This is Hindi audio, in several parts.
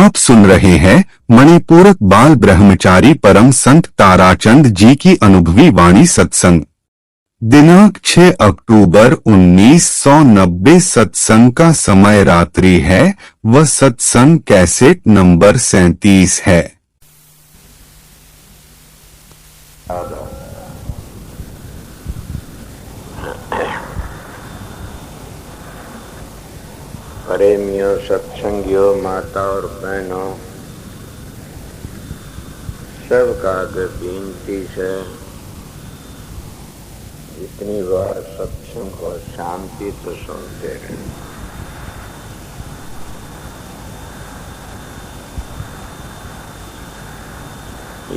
आप सुन रहे हैं मणिपूरक बाल ब्रह्मचारी परम संत ताराचंद जी की अनुभवी वाणी सत्संग। दिनांक 6 अक्टूबर 1990। सत्संग का समय रात्रि है व सत्संग कैसेट नंबर 37 है। प्रेमियों, सत्संगियों, माता और बहनों, सबका आगे विनती से इतनी बार सत्संग को शांति तो सुनते रहे।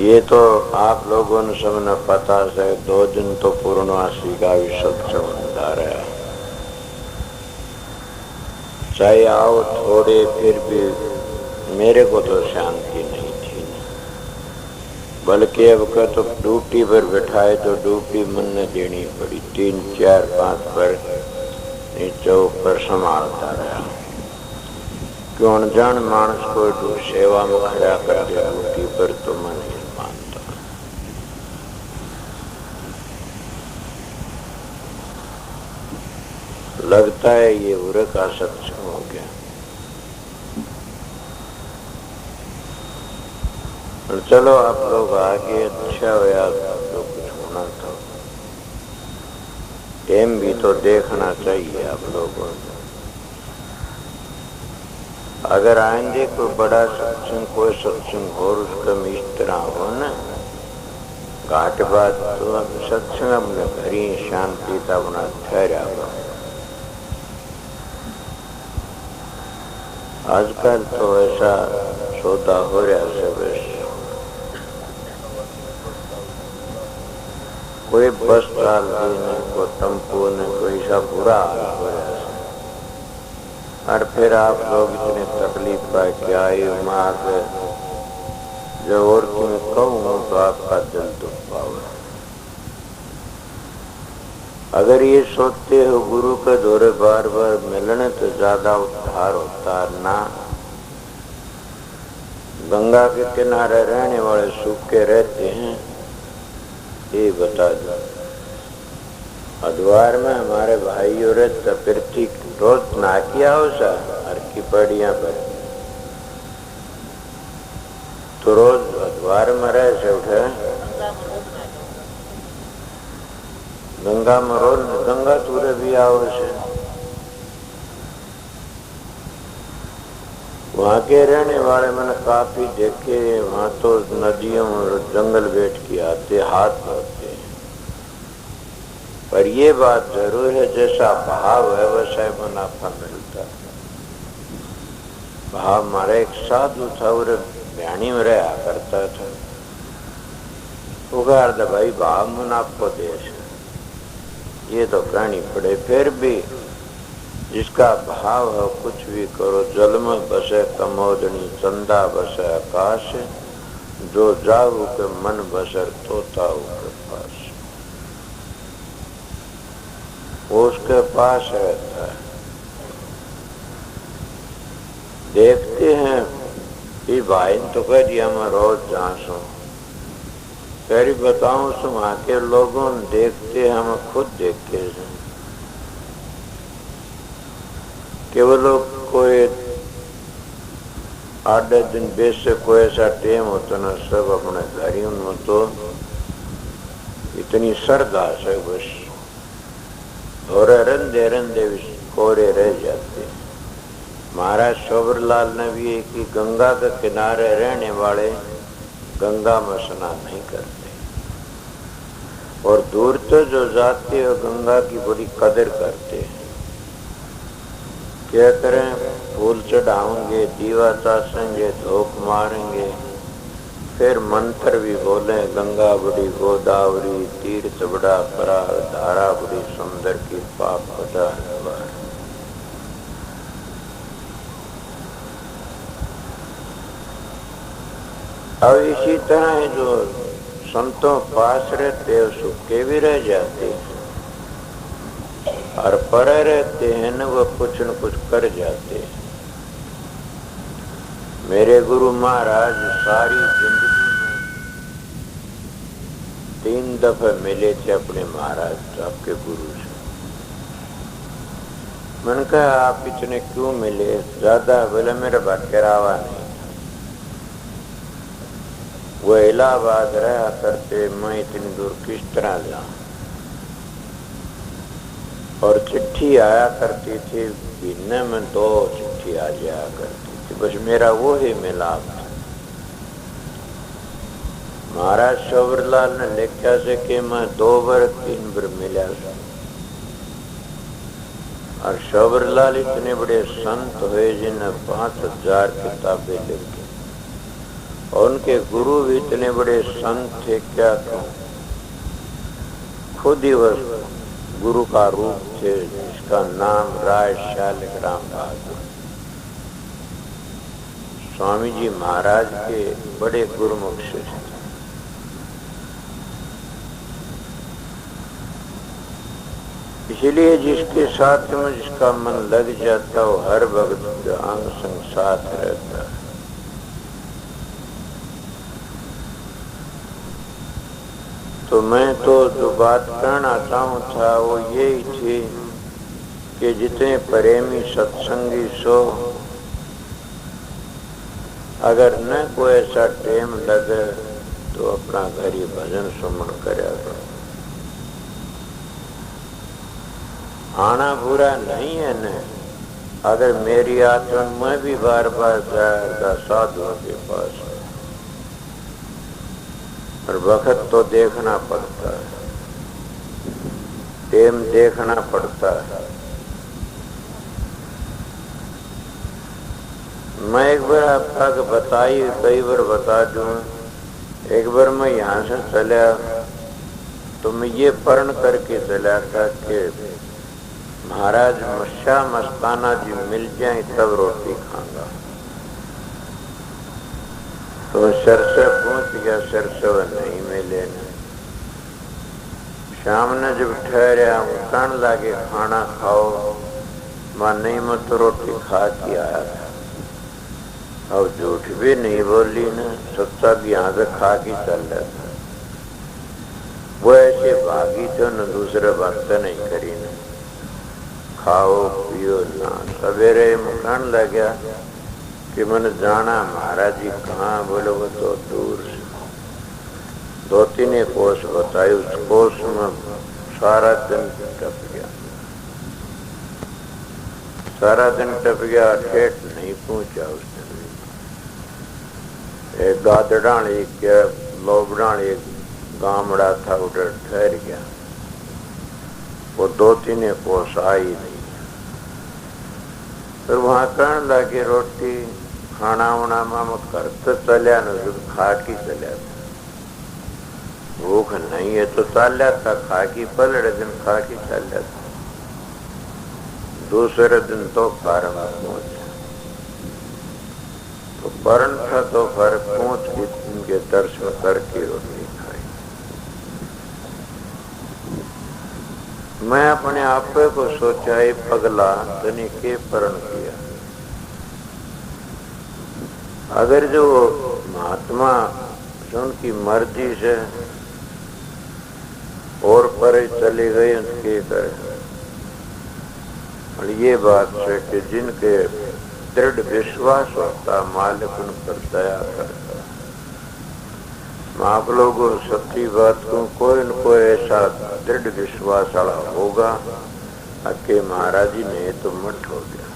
ये तो आप लोगों ने सबने पता है, 2 दिन तो पूर्णवासी का भी सत्संग होता रहा। चाहे आओ थोड़े, फिर भी मेरे को तो शांति नहीं थी, बल्कि अब का तो ड्यूटी पर बैठाए तो ड्यूटी मन ने देनी पड़ी। 3, 4, 5 पर नीचे ऊपर संभालता रहा। क्यों अनजान मानस को सेवा में खड़ा कर दिया ड्यूटी पर, तो मैं नहीं मानता। लगता है ये उरे का सत्संग हो गया। और चलो आप लोग आगे, अच्छा हुआ जो कुछ होना था। टाइम भी तो देखना चाहिए आप लोगों को। अगर आएंगे कोई बड़ा सत्संग, कोई सत्संग और उसका में इस तरह हो ना घाट बात, तो अब सत्संग अपने घर ही शांति का अपना ठहरा हो। आजकल तो ऐसा सौदा हो रहा है, कोई बस चाल नहीं, कोई टेम्पो नहीं, कोई सा बुरा हाल हो रहा है। और फिर आप लोग इतने तकलीफ का क्या मार्ग, जब और तुम्हें कहूँ तो आपका दिल दुख पाओगे। अगर ये सोचते हो गुरु के दौरे बार बार मिलने तो ज्यादा उद्धार होता ना, गंगा के किनारे रहने वाले सूखे रहते हैं, ये बता दो। हरिद्वार में हमारे भाइयों रहते पृथ्वी रोज ना किया हो सा हर की पड़िया पर, तो रोज हरिद्वार में रह से उठे गंगा में रोज गंगा तुरे भी आओ से। वहां के रहने वाले मैंने काफी देखे, वहां तो नदियों और जंगल बैठ के आते, हाथ धोते। पर ये बात जरूर है, जैसा भाव है वैसा ही मुनाफा मिलता है। भाव हमारा एक साधु था और भैणी में रहा करता था, उगार दे भाई भाव मुनाफो देश, ये तो कहनी पड़े। फिर भी जिसका भाव है कुछ भी करो। जल में बसे कमोदनी, चंदा बसे आकाश, जो जाऊ के मन बसर तोता के पास, वो उसके पास रहता है। देखते हैं कि भाई तो कह दिया मैं रोज जांचू, फिर बताऊं सो वहां के लोगों देखते, हम खुद देखते हैं कि वो लोग कोई 8 दिन बेस से कोई ऐसा टेम होता ना, सब अपने घर ही उनमें तो इतनी श्रद्धा से बस और रंधे रंधे कोरे रह जाते। महाराज शोभरलाल ने भी एक ही गंगा के किनारे रहने वाले गंगा में स्नान नहीं करते, और दूर तो जो जाते हो गंगा की बड़ी कदर करते हैं। क्या करें, फूल चढ़ाएंगे, दीवा चासेंगे, धूप मारेंगे, फिर मंत्र भी बोले, गंगा बड़ी गोदावरी, तीर्थ बड़ा परा, धारा बड़ी सुंदर की पाप बड़ा है। अब इसी तरह जो संतों पास रहते हैं सुखे भी रह जाते हैं, और परे रहते हैं न वो कुछ न कुछ कर जाते हैं। मेरे गुरु महाराज सारी जिंदगी में 3 दफे मिले थे अपने महाराज आपके गुरु से। मैंने कहा आप इतने क्यों मिले? ज्यादा बोले मेरा बटकरावा नहीं, वो इलाहाबाद रहा करते, मैं इतनी दूर किस तरह जाऊं? और चिट्ठी आया करती थी, महीने में 2 चिट्ठी आ जाया करती थी, बस मेरा वो ही मिलाप था। महाराज शबरलाल ने लिखा से कि मैं 2 बार 3 बार मिला, और शबरलाल इतने बड़े संत हुए जिन्हें 5000 किताबें लिखी, और उनके गुरु भी इतने बड़े संत थे, क्या कहूं। खुद ही वह गुरु का रूप थे, जिसका नाम राय शालिक राम बहादुर स्वामी जी महाराज के बड़े गुरुमुख से थे। इसलिए जिसके साथ में जिसका मन लग जाता हो हर वक्त अंग संग साथ रहता है। तो मैं तो जो बात कहना चाहूँ था वो यही थी कि जितने प्रेमी सत्संगी सो, अगर न कोई ऐसा टाइम लगे तो अपना घर ही भजन सुमन करे। आना बुरा नहीं है न, अगर मेरी आत्मा में भी बार बार जाएगा साधुओं के पास, और वक्त तो देखना पड़ता है, टाइम देखना पड़ता है। मैं एक बार आपका बताई, कई बार बता दूं। एक बार मैं यहाँ से चला तो मैं ये प्रण करके चला था कि महाराज शाह मस्ताना जी मिल जाए तब रोटी खाऊंगा। तो सरसे पहुंच गया, सरसे वह नहीं मिले न। शाम ने जब ठहरा कहने लगे खाना खाओ, मां नहीं मैं तो रोटी खा के आया था। अब झूठ भी नहीं बोली न, सच्चा भी यहाँ से खा के चल रहा था। वो ऐसे भागी थे न, दूसरे बात नहीं करी न, खाओ पियो ना। सवेरे कहने लगा कि मैंने जाना महाराज जी कहाँ? बोले वो तो दूर से 2-3 कोस बताई, उस कोस में सारा दिन टप गया, सारा दिन टप गया, ठेठ नहीं पहुंचा उस दिन। एक गादड़ाणी एक लोबड़ाणी एक गामड़ा था, उधर ठहर गया। वो 2-3 कोस आई नहीं। फिर वहां कहने लगे रोटी खाना वाना मामा करते चलिया न, खा के चलिया था। भूख नहीं है तो चलिया था, खा की पलड़े दिन खा के चलिया था। दूसरे दिन तो कार में पहुंचा, तो परण था तो फिर पहुंच के उनके दर्शन करके रोटी खाई। मैं अपने आप को सोचा ही पगला तने के परण किया। अगर जो महात्मा उनकी मर्जी से और परे चले गए उनके कर, और ये बात है कि जिनके दृढ़ विश्वास होता मालिक उन पर दया करता। आप लोगों सच्ची बात को कोई न कोई ऐसा दृढ़ विश्वास वाला होगा कि महाराज जी ने तो मठ हो गया।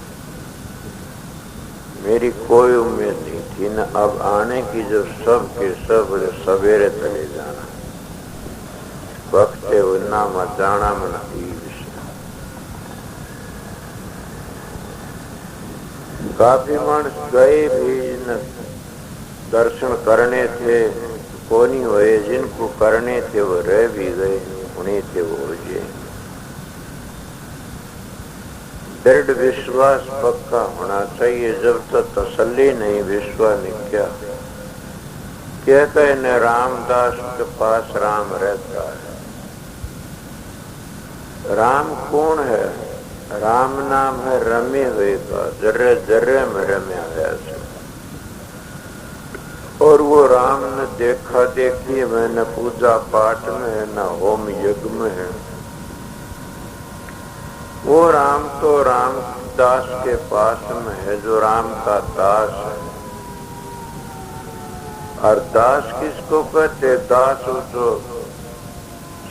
मेरी कोई उम्मीद नहीं थी न अब आने की, जो सब के सब सवेरे चले जाना वक्त उन्ना मत जाना मन काफी मानस गए भी न दर्शन करने थे, कोनी हुए जिनको करने थे वो रह भी गए, उन्हें थे वो उलझे। दृढ़ विश्वास पक्का होना चाहिए, जब तक तसल्ली नहीं विश्वास नहीं। क्या कहने रामदास के पास राम रहता है। राम कौन है? राम नाम है रमे हुए का, जर्रे जर्रे में रम्या है। और वो राम न देखा देखी में, न पूजा पाठ में, न होम यज्ञ में है। वो राम तो रामदास के पास में है जो राम का दास है। और दास किसको कहते? दास हो जो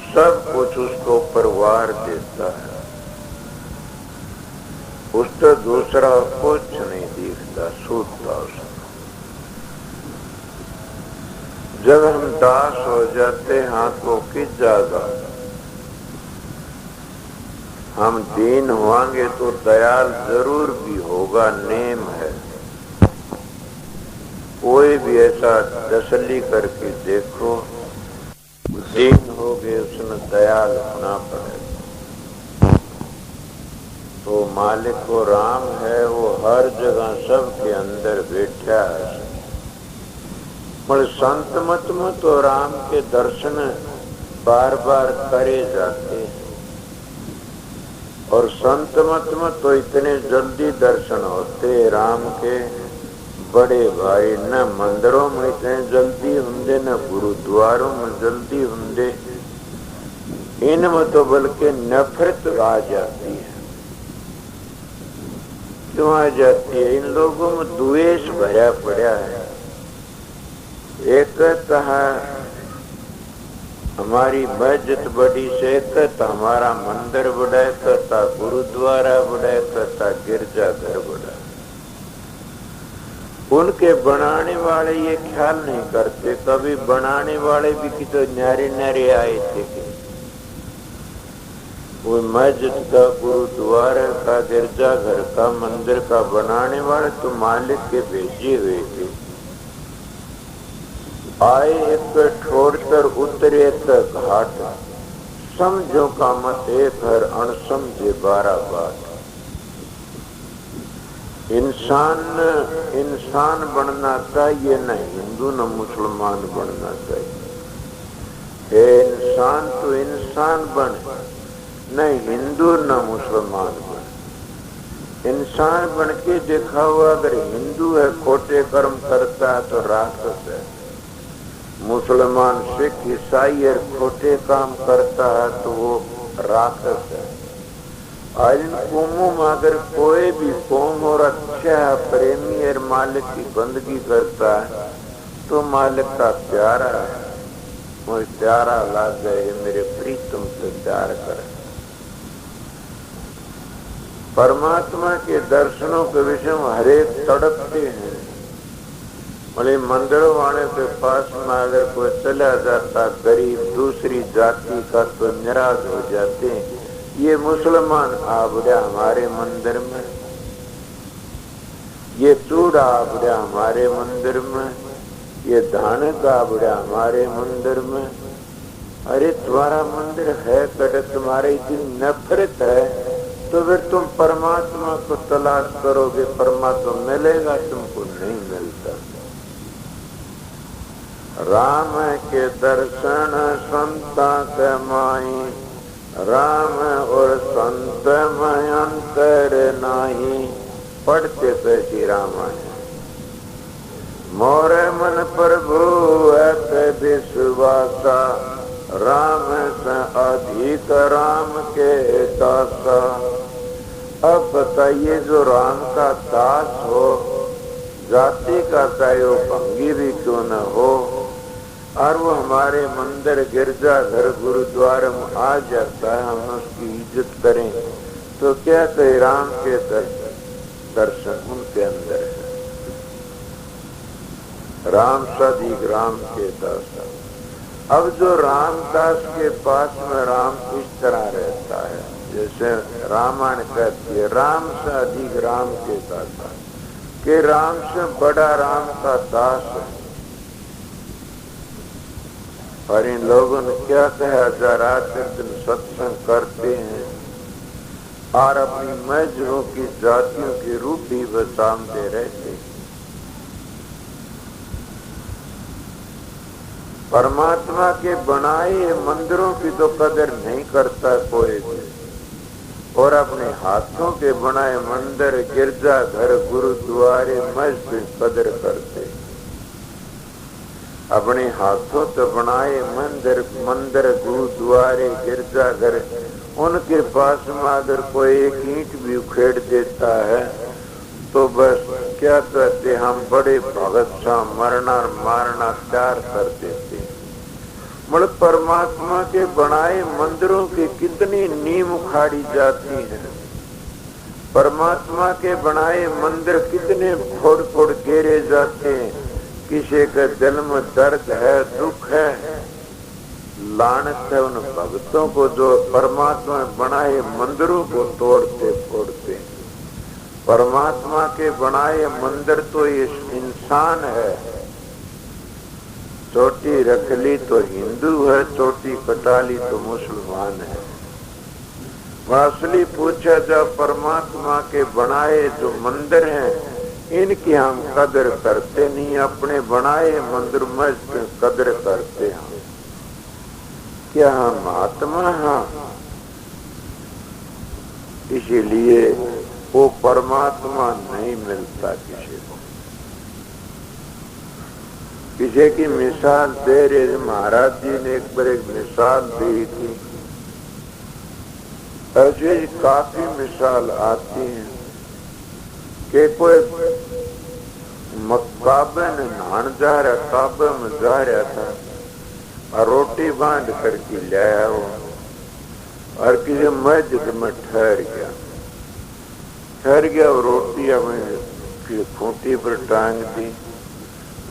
सब कुछ उसको परवार देता है, उससे दूसरा कुछ नहीं दिखता, सूझता उसको। जब हम दास हो जाते हाथों की ज्यादा, हम दीन होंगे तो दयाल जरूर भी होगा, नेम है। कोई भी ऐसा तसल्ली करके देखो, दीन हो गए उसने दयाल होना पड़ेगा। तो मालिक वो राम है, वो हर जगह सबके अंदर बैठा है। पर संत मत में तो राम के दर्शन बार बार करे जाते हैं, और संत मत में तो इतने जल्दी दर्शन होते राम के, बड़े भाई न मंदिरों में इतने जल्दी होंगे, न गुरुद्वारों में जल्दी होंगे। इनमें तो बल्कि नफरत आ जाती है। क्यों आ जाती है? इन लोगों में द्वेष भरा पड़ा है। एक हमारी मस्जिद बड़ी से, एक हमारा मंदिर बड़ा, एक गुरुद्वारा बड़ा, एक गिरजा घर बड़ा। उनके बनाने वाले ये ख्याल नहीं करते, कभी बनाने वाले भी कि तो न्यारे न्यारे आए थे कि वो मस्जिद का, गुरुद्वारा का, गिरजा घर का, मंदिर का बनाने वाले तो मालिक के भेजे हुए थे। आए एक छोड़कर उतरे तक घाट, समझो का मत एक हर अणसमझे 12 बात। इंसान बनना चाहिए, न हिंदू न मुसलमान बनना चाहिए। इंसान तो इंसान बने, न हिंदू न मुसलमान बने। इंसान बन के देखा हुआ, अगर हिंदू है खोटे कर्म करता है तो राक्षस है, मुसलमान सिख ईसाई और खोटे काम करता है तो वो राक्षस है। और इन कौमों में अगर कोई भी कौम और अच्छा प्रेमी और मालिक की बंदगी करता है तो मालिक का प्यारा है, मुझे प्यारा लग गए, मेरे प्रीतम से प्यार करे। परमात्मा के दर्शनों के विषय में हरेक तड़पते हैं। बोले मंदिरों वाले के पास में अगर कोई चला जाता गरीब दूसरी जाति का तो निराश हो जाते हैं। ये मुसलमान आबड़ा हमारे मंदिर में, ये चूड़ा आबड़ा हमारे मंदिर में, ये धान का आबड़ा हमारे मंदिर में। अरे तुम्हारा मंदिर है कड़े, तुम्हारी इतनी नफरत है तो फिर तुम परमात्मा को तलाश करोगे, परमात्मा मिलेगा? तुमको नहीं मिलता। राम के दर्शन संता के माई, राम और संत में अंतर नाही। पढ़ते कैसी रामायण, मोरे मन प्रभु एक विश्वासा, राम से अधिक राम के दासा। अब बताइए, जो राम का दास हो, जाति का चाहे वो भंगी भी क्यों न हो, और वो हमारे मंदिर गिरजा घर गुरुद्वारे में आ जाता है, हम उसकी इज्जत करें तो क्या कहे? राम के दर्शन उनके अंदर है। राम सदिक राम के दास। अब जो रामदास के पास में राम इस तरह रहता है, जैसे रामायण कहती है राम से अधिक राम के दास, कि राम से बड़ा राम का दास है। और इन लोगों ने क्या कहा? रात दिन सत्संग करते हैं और अपनी मजहबों की जातियों की रूप भी बसामते रहते। परमात्मा के बनाए मंदिरों की तो कदर नहीं करता कोई भी, और अपने हाथों के बनाए मंदिर गिरजा घर गुरुद्वारे मस्जिद कदर करते। अपने हाथों से बनाए मंदिर मंदिर गुरुद्वारे गिरजाघर, उनके पास में अगर कोई एक ईंट भी उखेड़ देता है तो बस क्या कहते, हम बड़े भगत सा मरना मारना प्यार कर देते हैं। मतलब परमात्मा के बनाए मंदिरों की कितनी नींव उखाड़ी जाती है, परमात्मा के बनाए मंदिर कितने फोड़ फोड़ घेरे जाते हैं। किसी के दिल में दर्द है, दुख है, लानत है उन भक्तों को जो परमात्मा बनाए मंदिरों को तोड़ते फोड़ते। परमात्मा के बनाए मंदिर तो ये इंसान है, चोटी रख ली तो हिंदू है, चोटी कटा ली तो मुसलमान है। असली पूछा जब परमात्मा के बनाए जो मंदिर हैं, इनकी हम कदर करते नहीं, अपने बनाए मंदिर में कदर करते हैं। क्या हम महात्मा हैं? इसीलिए वो परमात्मा नहीं मिलता किसी को। किसी की मिसाल दे रहे महाराज जी ने एक बार एक मिसाल दी थी, ऐसे काफी मिसाल आती है कि कोई काबे में नहान जा रहा, काबे में जा रहा था और रोटी बांध करके लाया वो, और किसी मस्जिद में ठहर गया और रोटी हमें खूंटी पर टांग दी।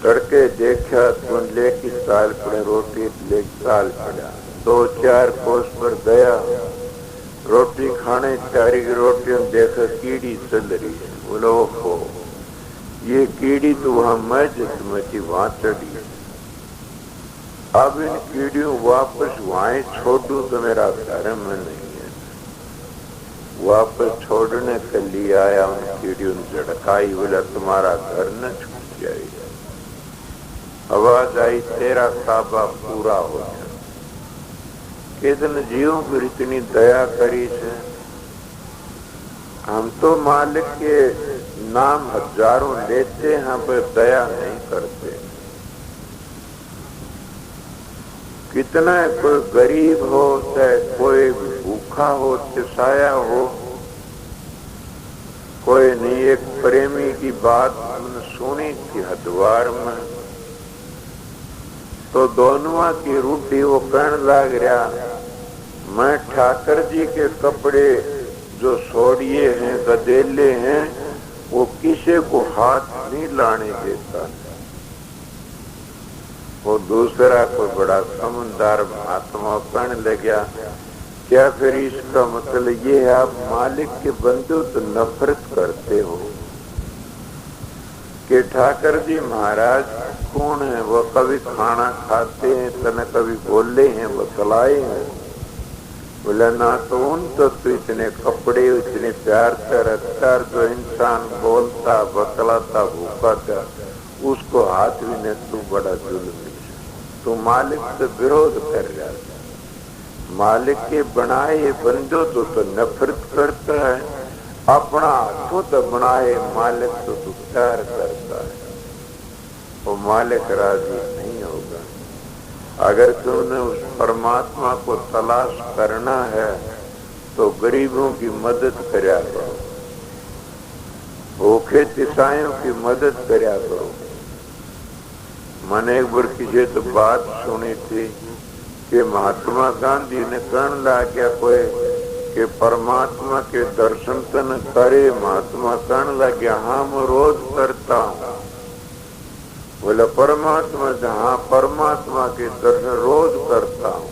तड़के देखा तो लेके साल पड़े, रोटी ले साल पड़ा, 2-4 कोस पर गया, रोटी खाने चारी की रोटियों देखा कीड़ी चल रही है। बोलो हो, ये कीड़ी तो वहां मस्जिद में थी, वहां चढ़ी। अब इन कीड़ियों वापस वहां छोड़ू तो मेरा घर में नहीं है। वापस छोड़ने के लिए आया, उन कीड़ियों ने झड़काई, बोला तुम्हारा घर न छूट जाएगा। आवाज आई, तेरा काबा पूरा हो जाए। कितने जीवों पर इतनी दया करी है। हम तो मालिक के नाम हजारों लेते हैं पर दया नहीं करते। कितना कोई गरीब हो चाहे कोई भूखा हो, तिसाया हो, कोई नहीं। एक प्रेमी की बात हमने सुनी थी हरिद्वार में, तो दोनों की रूटी वो कहने लग रहा, मैं ठाकर जी के कपड़े जो सोड़िए हैं, गदेले हैं, वो किसी को हाथ नहीं लाने देता। वो दूसरा कोई बड़ा समझदार महात्मा कहने लगा, क्या फिर इसका मतलब ये है आप मालिक के बंदे तो नफरत करते हो? कि ठाकर जी महाराज कौन है? वो कभी खाना खाते हैं तो न कभी बोले हैं, वो कलाए हैं। बोला ना तो उन तो इतने कपड़े, इतने प्यार से रखता, जो इंसान बोलता बतलाता भूखा था उसको हाथ भी न, तू बड़ा जुल्मी, तू मालिक से विरोध कर रहा है। मालिक के बनाए बंदो तो नफरत करता है, अपना हाथों तो बनाए मालिक तो प्यार करता है। वो मालिक राजी नहीं होगा। अगर तुमने उस परमात्मा को तलाश करना है तो गरीबों की मदद करया करो, भूखे तिसाइयों की मदद करया करो। मैंने एक बार किसी तो बात सुनी थी कि महात्मा गांधी ने कहने लगा कोई कि परमात्मा के दर्शन तो न करे। महात्मा कहने लगे हाँ मैं रोज करता हूँ। बोला परमात्मा, जहाँ परमात्मा के दर्शन रोज करता हूँ।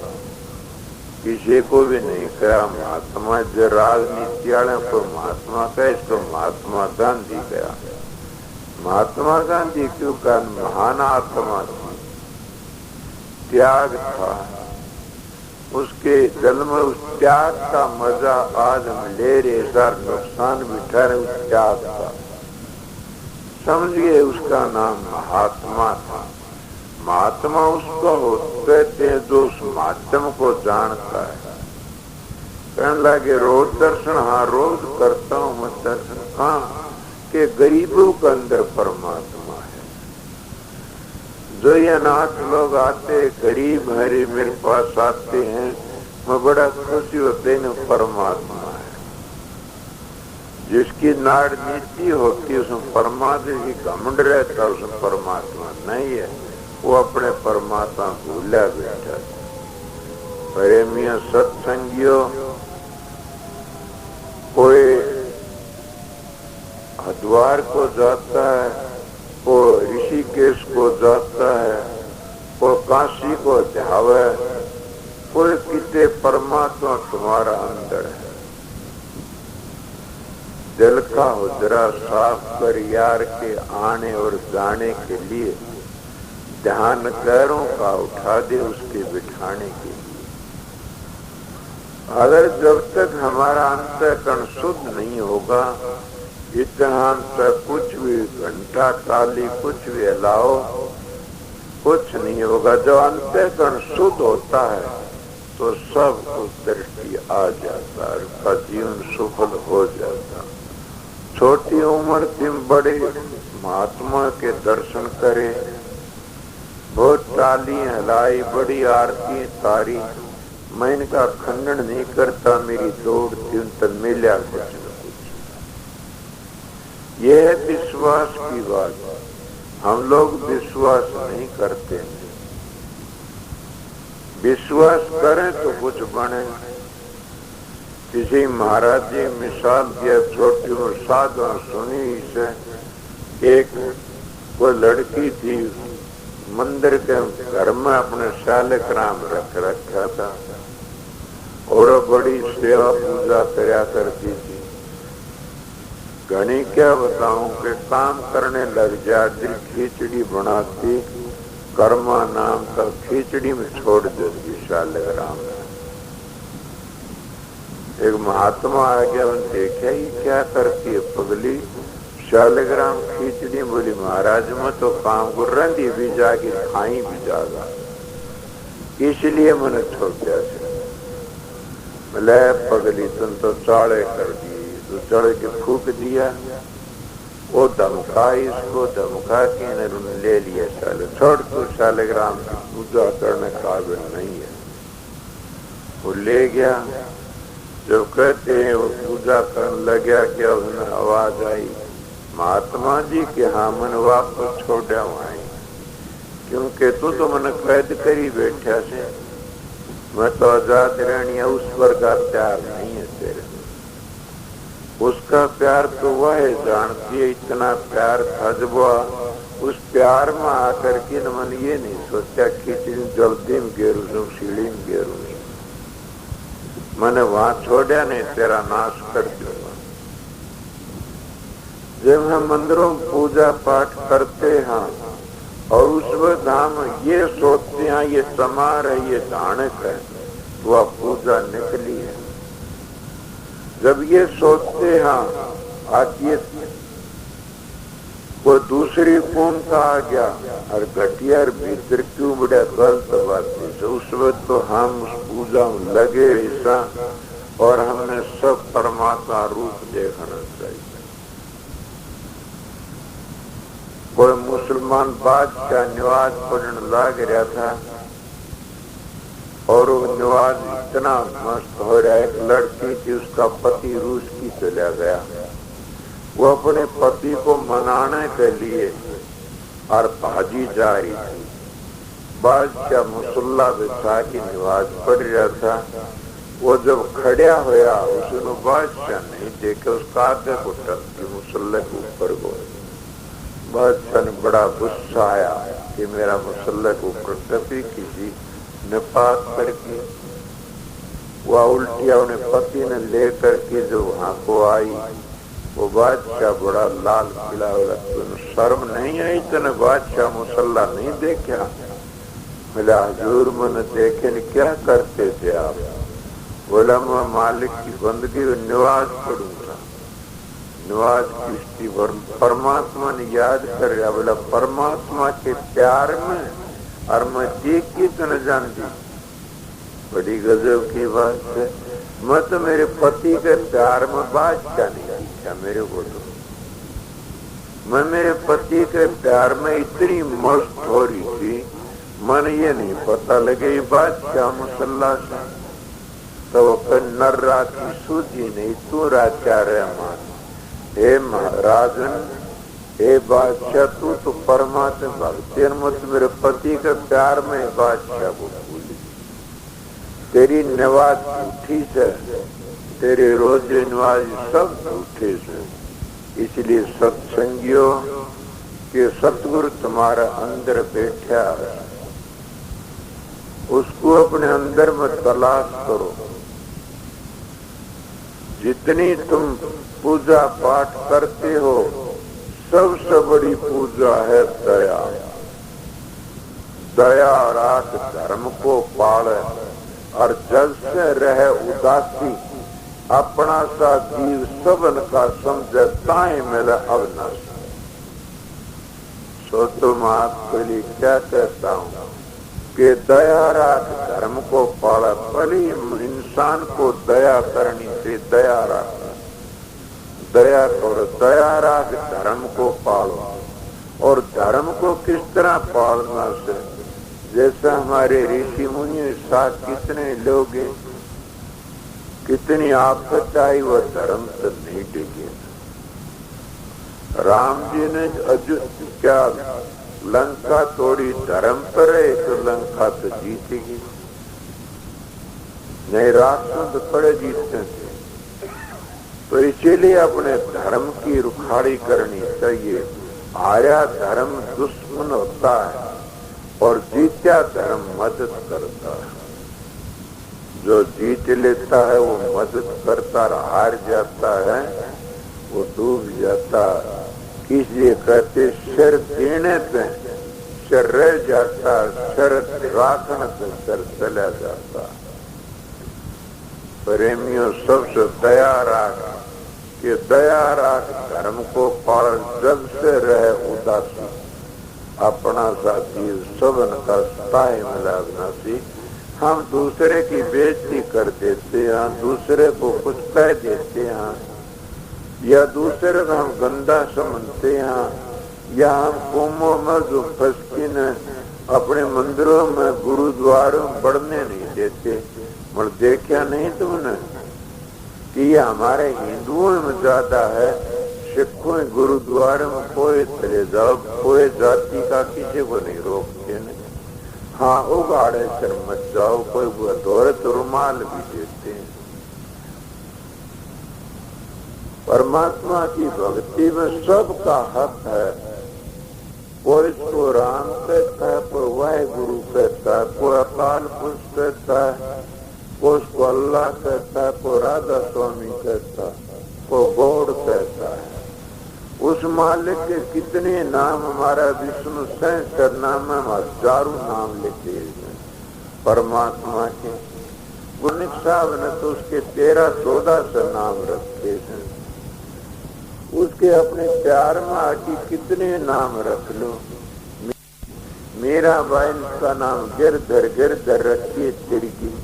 किसी को भी नहीं कहा महात्मा, जो राजनीति वाले को महात्मा का, इसको महात्मा गांधी कहा। महात्मा गांधी क्यों कहा? महान आत्मा थी, त्याग था उसके जन्म में। उस त्याग का मजा आज हम ले रहे, सार नुकसान भी ठहरे उस त्याग का। समझिए उसका नाम महात्मा था। महात्मा उसको कहते हैं जो उस माध्यम को जानता है। कहने लगे रोज दर्शन, हाँ रोज करता हूँ मैं दर्शन। हाँ, कि गरीबों के अंदर परमात्मा है, जो ये अनाथ लोग आते, गरीब हरी मेरे पास आते हैं, मैं बड़ा खुशी होते हैं। परमात्मा है जिसकी नाड़ नीति होती है, उसमें परमात्मा की घमंड रहता, उसमें परमात्मा नहीं है। वो अपने परमात्मा भूला बैठा। प्रेमियों सत्संगियों, कोई हरिद्वार को जाता है, कोई ऋषिकेश को जाता है, कोई काशी को ध्यावे, कोई किते परमात्मा तुम्हारा अंदर है। दिल का हुजरा साफ कर यार के आने और जाने के लिए, ध्यान पैरों का उठा दे उसके बिठाने के लिए। अगर जब तक हमारा अंतःकरण शुद्ध नहीं होगा, इतना अंतर कुछ भी घंटा ताली कुछ भी हिलाओ, कुछ नहीं होगा। जब अंतःकरण शुद्ध होता है तो सब कुछ दृष्टि आ जाता है, उसका जीवन सफल हो जाता। छोटी उम्र थी, बड़े महात्मा के दर्शन करे, बहुत ताली हिलाई, बड़ी आरती तारी। मैं इनका खंडन नहीं करता, मेरी दौड़ थी, उन तक मिला कुछ न कुछ। यह है विश्वास की बात। हम लोग विश्वास नहीं करते। विश्वास करें तो कुछ बने। किसी महाराज जी मिसाल दिया, छोटी उम्र साधु सुनी से, एक कोई लड़की थी, मंदिर के घर में अपने शालिग्राम रख रखा था और बड़ी सेवा पूजा कराया करती थी। घनी क्या बताऊं कि काम करने लग जाती, खिचड़ी बनाती, कर्मा नाम का खिचड़ी में छोड़ देती शालिग्राम। एक महात्मा आ गया, उन्हें देखा ही क्या करती है पगली, शालिग्राम खिचड़ी। बोली महाराज मैं तो काम कर रही भी जाके खाई भी जागा, इसलिए मैंने छोड़ दिया। बोले पगली तुम तो चाड़े कर दी, तो चढ़ के फूक दिया। वो धमका, इसको धमका के ले लिया शाले। छोड़ तो शालिग्राम की पूजा करने काबिल नहीं है। वो ले गया। जब कहते हैं वो पूजा करने लगा, क्या उसने आवाज आई महात्मा जी के, हाँ मैंने वापस छोड़ा वहां, क्योंकि तू तो मैंने कैद करी बैठा से, मैं तो आजाद रहनी है। उस पर का प्यार नहीं है तेरे, उसका प्यार तो वह है जानती है। इतना प्यार था जब वह उस प्यार में आकर के न मन ये नहीं सोचा खिचड़ी जल्दी में गेरू, सीढ़ी में गेरू नहीं, मैंने वहां छोड़ा नहीं, तेरा नाश कर दूंगा। जब हम मंदिरों में पूजा पाठ करते हैं और उस वक्त हम ये सोचते हैं ये समार है, ये दानक है, तो वह पूजा निकली है। जब ये सोचते हैं आज ये कोई दूसरी कौम का आ गया और घटिया भीतर क्यों बड़ा गलत बात है, तो उस वक्त तो हम उस पूजा में लगे ऐसा, और हमने सब परमात्मा रूप देखना चाहिए। कोई मुसलमान बादशाह नवाज पढ़ने लग रहा था और वो नवाज इतना मस्त हो रहा है। एक लड़की थी, उसका पति रूस की चला गया। वो अपने पति को मनाने के लिए और भाजी जा रही थी। बादशाह मुसल्ला बिछा की नमाज पढ़ रहा था। वो जब खड़ा होया, उसने बादशाह नहीं देखे, उसका आगे को टपकी मुसल्ले के ऊपर को। बादशाह ने बड़ा गुस्सा आया कि मेरा मुसल्ले के ऊपर टपी किसी ने पास करके। वह उल्टिया उन्हें पति ने लेकर के जो वहां को आई, वो बादशाह बड़ा लाल किला हो रहा, शर्म नहीं आई तेने बादशाह मुसल्ला नहीं देखा? बोला हजूर मैंने देखे नहीं, क्या करते थे आप? बोला मैं मालिक की बंदगी नवाज पढ़ूंगा, नवाज की परमात्मा ने याद कर रहा। बोला परमात्मा के प्यार में और मैं देख की तो न जानती, बड़ी गजब की बात है। मैं तो मेरे पति के प्यार में बादशाह नहीं दिखा मेरे को, तो मैं मेरे पति के प्यार में इतनी मस्त हो रही थी, मन ये नहीं पता लगे ये बात क्या मुसल्ला से। तो नर राती सूझी नहीं, तू राजा रहमान। हे महाराजन, हे बादशाह, तू तो परमात्मा भक्ति मत मेरे पति के प्यार में बादशाह को भूली। तेरी नवाज झूठी से, तेरे रोजे नवाज सब झूठे से। इसलिए सत्संगियों के सतगुरु तुम्हारा अंदर बैठा है, उसको अपने अंदर में तलाश करो। जितनी तुम पूजा पाठ करते हो, सबसे बड़ी पूजा है दया। दया राख धर्म को पाले और जल से रहे उदासी। अपना सा जीव सबन का समझे ताए मेरा अविनाश। सो तुम आपके लिए क्या कहता हूँ कि दया राख धर्म को पाला। भली इंसान को दया करनी से दया राख, दया करो, दया राख धर्म को पालो। और धर्म को किस तरह पालना से, जैसा हमारे ऋषि मुनि साथ कितने लोग हैं, कितनी आफत आई वह धर्म से नहीं टिके। राम जी ने क्या लंका तोड़ी, धर्म पर है तो लंका तो जीतेगी नहीं, राक्षस तो बड़े जीतते थे। तो इसीलिए अपने धर्म की रुखाड़ी करनी चाहिए। आया धर्म दुश्मन होता है और जीत्या धर्म मदद करता है। जो जीत लेता है वो मदद करता, हार जाता है वो डूब जाता। इसलिए कहते सिर देने पे सिर रह जाता, सिर राखने पे सिर चला जाता। प्रेमियों सबसे दया राख, कि दया राख धर्म को पाल, जग से रहे उदासी। अपना साथी सबन का स्थाई मिला विनाशी। हम दूसरे की बेइज्जती कर देते हैं, दूसरे को कुछ कह देते हैं, या दूसरे को हम गंदा समझते हैं, या हम कौमों में जो फसकिन अपने मंदिरों में गुरुद्वारों में बढ़ने नहीं देते। मगर देखा नहीं तुमने कि ये हमारे हिंदुओं में ज्यादा है, सिखों गुरुद्वारे में कोई चले जाओ, कोई जाति का किसी को नहीं रोकते नहीं। हाँ, उगाड़े सिर मत जाओ, कोई दौरत रुमाल भी देते हैं। परमात्मा की भक्ति में सबका हक है। कोई इसको राम कहता है, कोई वाहिगुरु कहता है, कोई अकाल पुरुष कहता है, कोई उसको अल्लाह कहता है, कोई राधा स्वामी कहता है, कोई गौड़ कहता है। उस मालिक के कितने नाम, हमारा विष्णु सहस्त्र नाम में हजारों नाम लिखे हैं परमात्मा के। गुरनिक साहब ने तो उसके 13-14 नाम रखे हैं। उसके अपने प्यार में आके कितने नाम रख लो। मेरा भाई का नाम गिरधर रखिए तिरकी।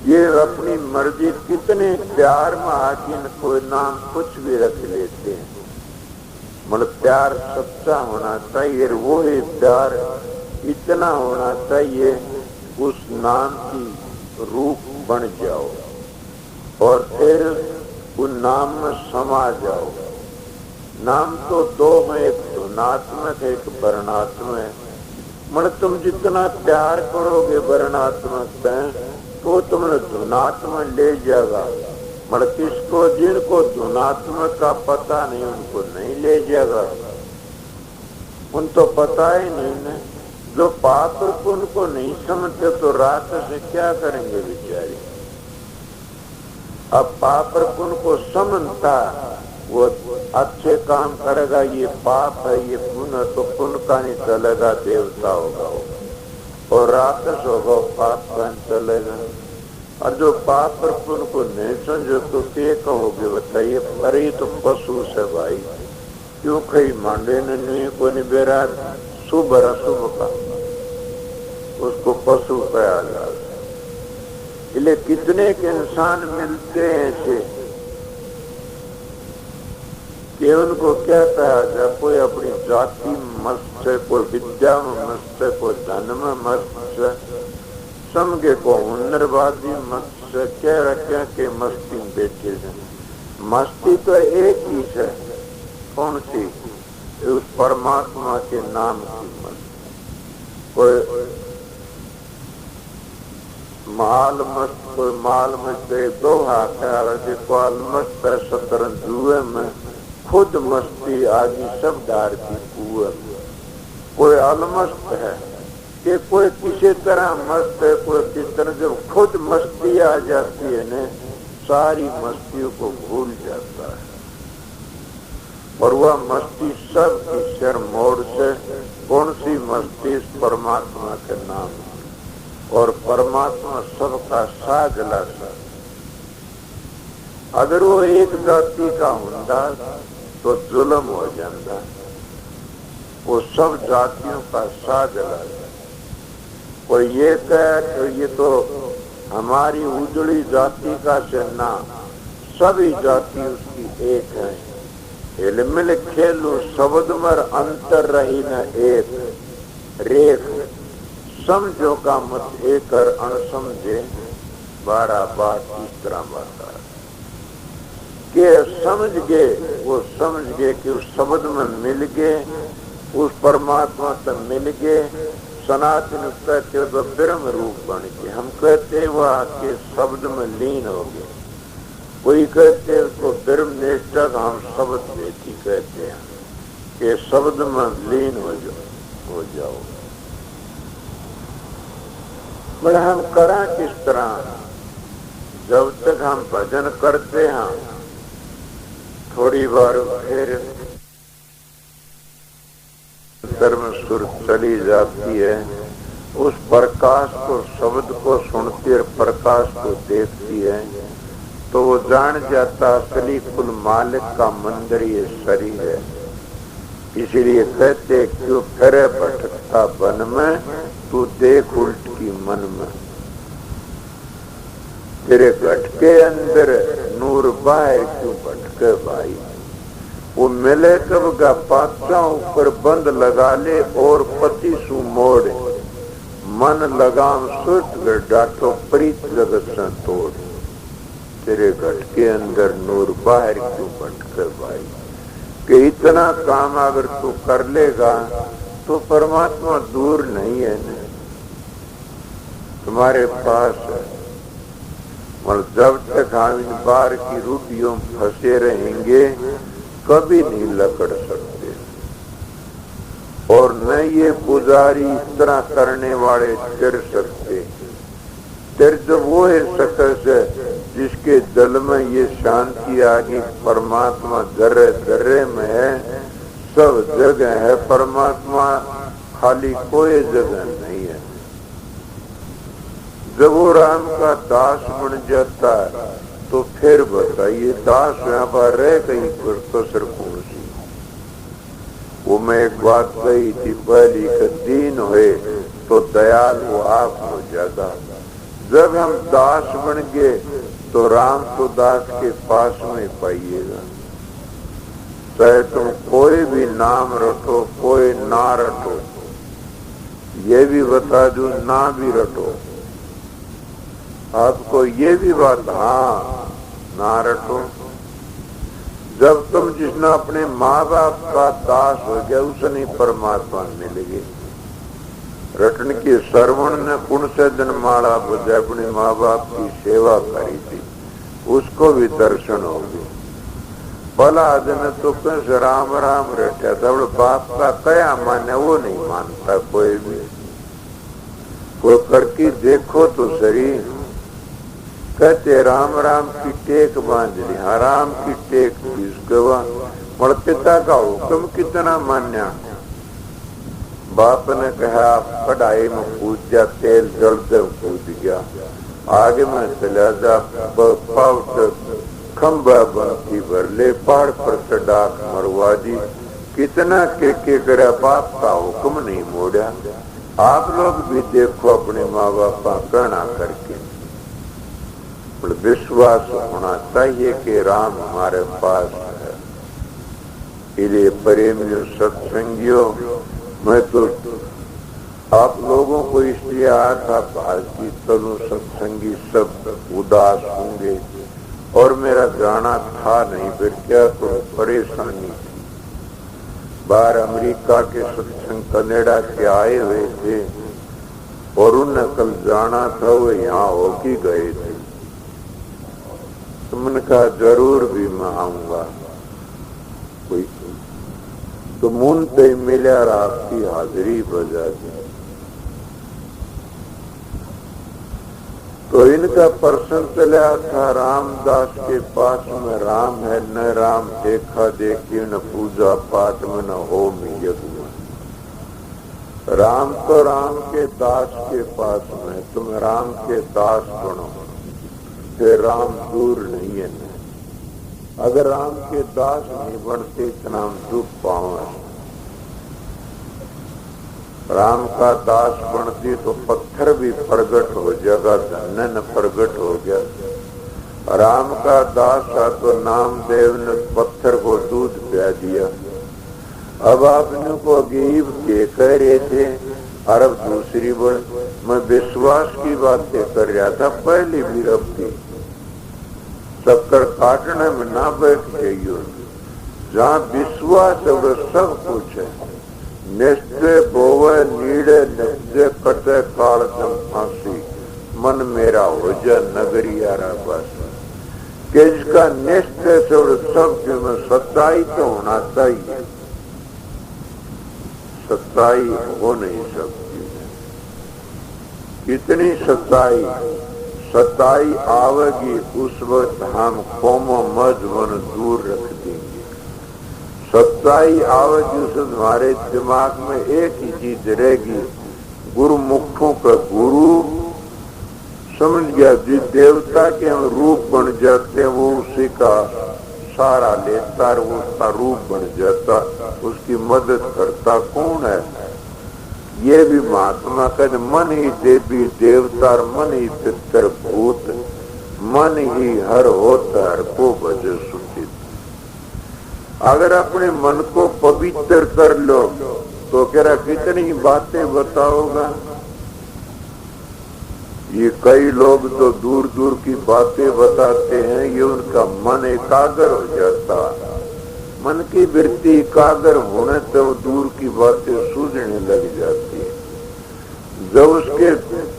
ये अपनी मर्जी कितने प्यार में आके कोई नाम कुछ भी रख लेते हैं। मतलब प्यार सच्चा होना चाहिए, वो ही प्यार इतना होना चाहिए उस नाम की रूप बन जाओ और फिर उन नाम में समा जाओ। नाम तो दो हैं, एक धुनात्मक है, एक वर्णात्मक है। मतलब तुम जितना प्यार करोगे वर्णात्मक पे तो तुमने धुनात्मक ले जाएगा। मतलब किसको, जिनको धुनात्मक का पता नहीं उनको नहीं ले जाएगा, उन तो पता ही नहीं ना। जो पाप उनको नहीं समझते तो रात से क्या करेंगे बेचारे। अब पाप पुण्य को समझता वो अच्छे काम करेगा, ये पाप है ये पुण्य, तो पुण्य का नहीं चलेगा, देवता होगा वो, और राक्षस होगा पाप का नहीं चलेगा। और जो पाप पर पुण्य को नहीं समझो तो क्या कहोगे बताइए। पर ये तो पशु से भाई, क्यों कहीं मांडे नहीं को नहीं बेरा शुभ और अशुभ का, उसको पशु कहा जाता। इसलिए कितने के इंसान मिलते हैं ऐसे कि उनको क्या कहा जाए, कोई अपनी जाति में मस्त है, कोई विद्या में मस्त है, कोई धन में मस्त है, समझे को हुनरबाजी मस्त है, कह रखे कि मस्ती में बैठे हैं। मस्ती तो एक ही है, कौन सी? उस परमात्मा के नाम की मस्ती। कोई माल मस्त, कोई माल मस्त, दो हाथ है, कोल मस्त है शतरंज जुए में, खुद मस्ती आदि सब डार की कुएं में। कोई अलमस्त है कि कोई किसी तरह मस्त है, कोई किस तरह, जब खुद मस्ती आ जाती है न, सारी मस्तियों को भूल जाता है। और वह मस्ती सब की सिर मोड़ से, कौन सी मस्ती? परमात्मा के नाम, और परमात्मा सबका साझला सा। अगर वो एक जाति का होता तो जुल्म हो जाता, वो सब जातियों का साझला है। कोई ये कहे तो ये तो हमारी उजड़ी जाति का सेना, सभी जाति उसकी एक है। हिलमिल खेलू शब्द मर अंतर रही न एक, रेख समझो का मत एक कर अणसमझे 12 बात तीसरा बात के समझ गए, वो समझ गए कि उस शब्द में मिल गए, उस परमात्मा से मिल गए। सनातन कहते हो ब्रह्म रूप बन के, हम कहते हैं वह के शब्द में लीन हो गए। कोई कहते हैं उसको ब्रह्म निष्ठा, हम शब्द देती कहते हैं कि शब्द में लीन हो जाओ। पर हम करा किस तरह? जब तक हम भजन करते हैं, थोड़ी बार फिर धर्म सुर चली जाती है, उस प्रकाश को, शब्द को सुनती और प्रकाश को देखती है, तो वो जान जाता असली कुल मालिक का मंदिर ये शरीर है। इसीलिए कहते क्यों फिरे भटकता वन में, तू देख उल्ट की मन में। तेरे भटके अंदर नूर बाहर क्यों भटके भाई? वो मिले कब गा पाचा ऊपर बंद लगा ले और पति सु मोड़, मन लगाम सुट कर डाटो प्रीत जगत से तोड़। तेरे भटके अंदर नूर बाहर क्यों भटके भाई? कि इतना काम अगर तू कर लेगा तो परमात्मा दूर नहीं है न, तुम्हारे पास है। और जब तक हम इन बार की रूटियों में फंसे रहेंगे, कभी नहीं लकड़ सकते। और न ये पुजारी इस तरह करने वाले तिर सकते। तिर जब वो है सकस है जिसके दिल में ये शांति आ गई, परमात्मा जर्रे जर्रे में है, सब जगह है परमात्मा, खाली कोई जगह नहीं है। जब वो राम का दास बन जाता है तो फिर बताइए दास यहाँ पर रह कहीं पर तो सर कौन सी? वो मैं एक बात कही थी पहली कि दीन हुए तो दयाल वो आप हो जाता। जब हम दास बन गए तो राम तो दास के पास में पाइएगा। चाहे तुम कोई भी नाम रटो, कोई ना रटो, ये भी बता दूं ना भी रटो, आपको ये भी बात, हाँ ना रटो। जब तुम जिसने अपने माँ बाप का दास हो गया, उसने परमात्मा मिल गए। रटन की श्रवण ने पुण्य से जनमाला बजाय अपने माँ बाप की सेवा करी थी, उसको भी दर्शन हो गए। भला आदमी तो कैसे राम राम रटा था, बाप का क्या माने वो नहीं मानता कोई भी। कोई करके देखो तो सही, कहते राम राम की टेक बांध ली, हाँ राम की टेक गवा। और पिता का हुक्म कितना मान्या। बाप ने कहा कढ़ाई में कूद जा, तेल जलते कूद गया, आगे में चला जा, खंबा बनती भर ले, पहाड़ पर चढ़ाक मरवा दी। कितना के करे, बाप का हुक्म नहीं मोड़ा। आप लोग भी देखो अपने माँ बाप का कहना करके, विश्वास होना चाहिए कि राम हमारे पास है। इसलिए प्रेमियों सत्संगियों, मैं तो आप लोगों को इसलिए आया था, भारतीय तनु सत्संगी सब उदास होंगे और मेरा जाना था नहीं, फिर क्या करूं, परेशानी थी। बाहर अमेरिका के सत्संग कनाडा के आए हुए थे और उन्हें कल जाना था, वो यहाँ होके गए थे। तो मैंने कहा जरूर भी मैं आऊंगा, कोई तो मुन पे मिला और आपकी हाजिरी बजा दी। तो इनका प्रश्न चला था रामदास के पास में, राम है न राम देखा देखी, न पूजा पाठ में न होम यज्ञ में। राम तो राम के दास के पास में, तुम राम के दास बनो, फिर राम दूर नहीं है। अगर राम के दास नहीं बनते इतना हम दुख पाओ। राम का दास बनती तो पत्थर भी प्रगट हो जाएगा, धन प्रगट हो गया। राम का दास था तो नामदेव ने पत्थर को दूध पिया दिया। अब आपने को गरीब के कह रहे थे, और अब दूसरी बार मैं विश्वास की बातें कर रहा था, पहली भी रब की चक्कर काटने में ना बैठ जाइयो। जहाँ विश्वास है वो सब कुछ है। निश्चय बोवे नीड़े निश्चय कटे काल जम फांसी, मन मेरा हो जा नगरियारा बस। कि जिसका निश्चय से वो सब में सच्चाई तो होना चाहिए, सच्चाई हो नहीं सकती। कितनी सच्चाई सच्चाई आवेगी उस वक्त हम कौमों मजबन दूर रख देंगे। सच्चाई आवेगी उस हमारे दिमाग में एक ही चीज रहेगी, गुरुमुखों का गुरु समझ गया। जिस देवता के हम रूप बन जाते हैं वो उसी का सारा लेता और वो उसका रूप बन जाता, उसकी मदद करता कौन है? ये भी महात्मा कहते मन ही देवी देवता, मन ही पितर भूत, मन ही हर होता हर को भजे सुचित। अगर अपने मन को पवित्र कर लो तो कह रहा कितनी बातें बताओगा। ये कई लोग तो दूर दूर की बातें बताते हैं, ये उनका मन एकाग्र हो जाता। मन की वृत्ति एकाग्र होने तो दूर की बातें सूझने लग जाती है। जब उसके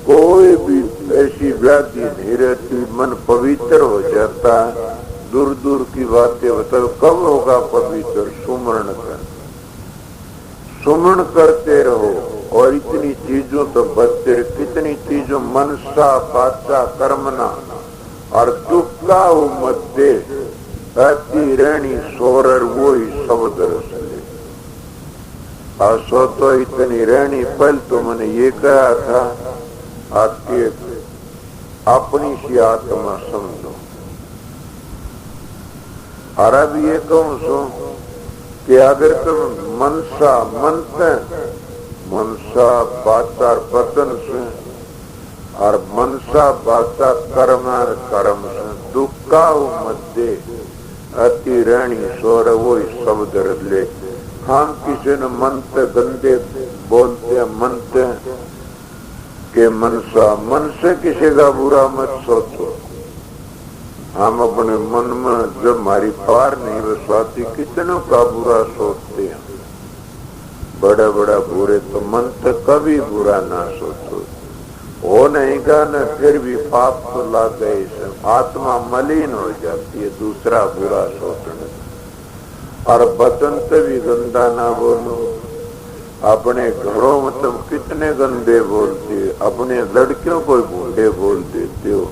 कोई भी ऐसी व्याधि नहीं रहती, मन पवित्र हो जाता, दूर दूर की बातें बताओ। कब होगा पवित्र? सुमरण कर, सुमरण करते रहो। और इतनी चीजों तो बचते, कितनी चीजों मनसा पाचा कर्मना और दुख का मध्य अति रहनी सोरर वो ही शब्द रसले। और सो तो इतनी रहनी पल तो मैंने ये कहा था आपके अपनी सी आत्मा समझो। और अब ये कहूं सो कि अगर तुम मनसा मनते मनसा बाचार पतन से और मनसा बाचा कर्म कर्म से दुख का मध्य अति रहनी सोर वो शब्द ले। हम किसी ने मनते गंदे बोलते मनते के मनसा, मन से किसी का बुरा मत सोचो। हम अपने मन में जब हमारी पार नहीं बसाती कितनों का बुरा सोचते हैं। बड़ा बड़ा बुरे तो मन तो कभी बुरा ना सोचो, हो नहीं का न फिर भी पाप तो ला गए, आत्मा मलिन हो जाती है दूसरा बुरा सोचने। और वचन से भी गंदा ना बोलो। अपने घरों में तुम कितने गंदे बोलते हो, अपने लड़कियों को भूडे बोल देते हो।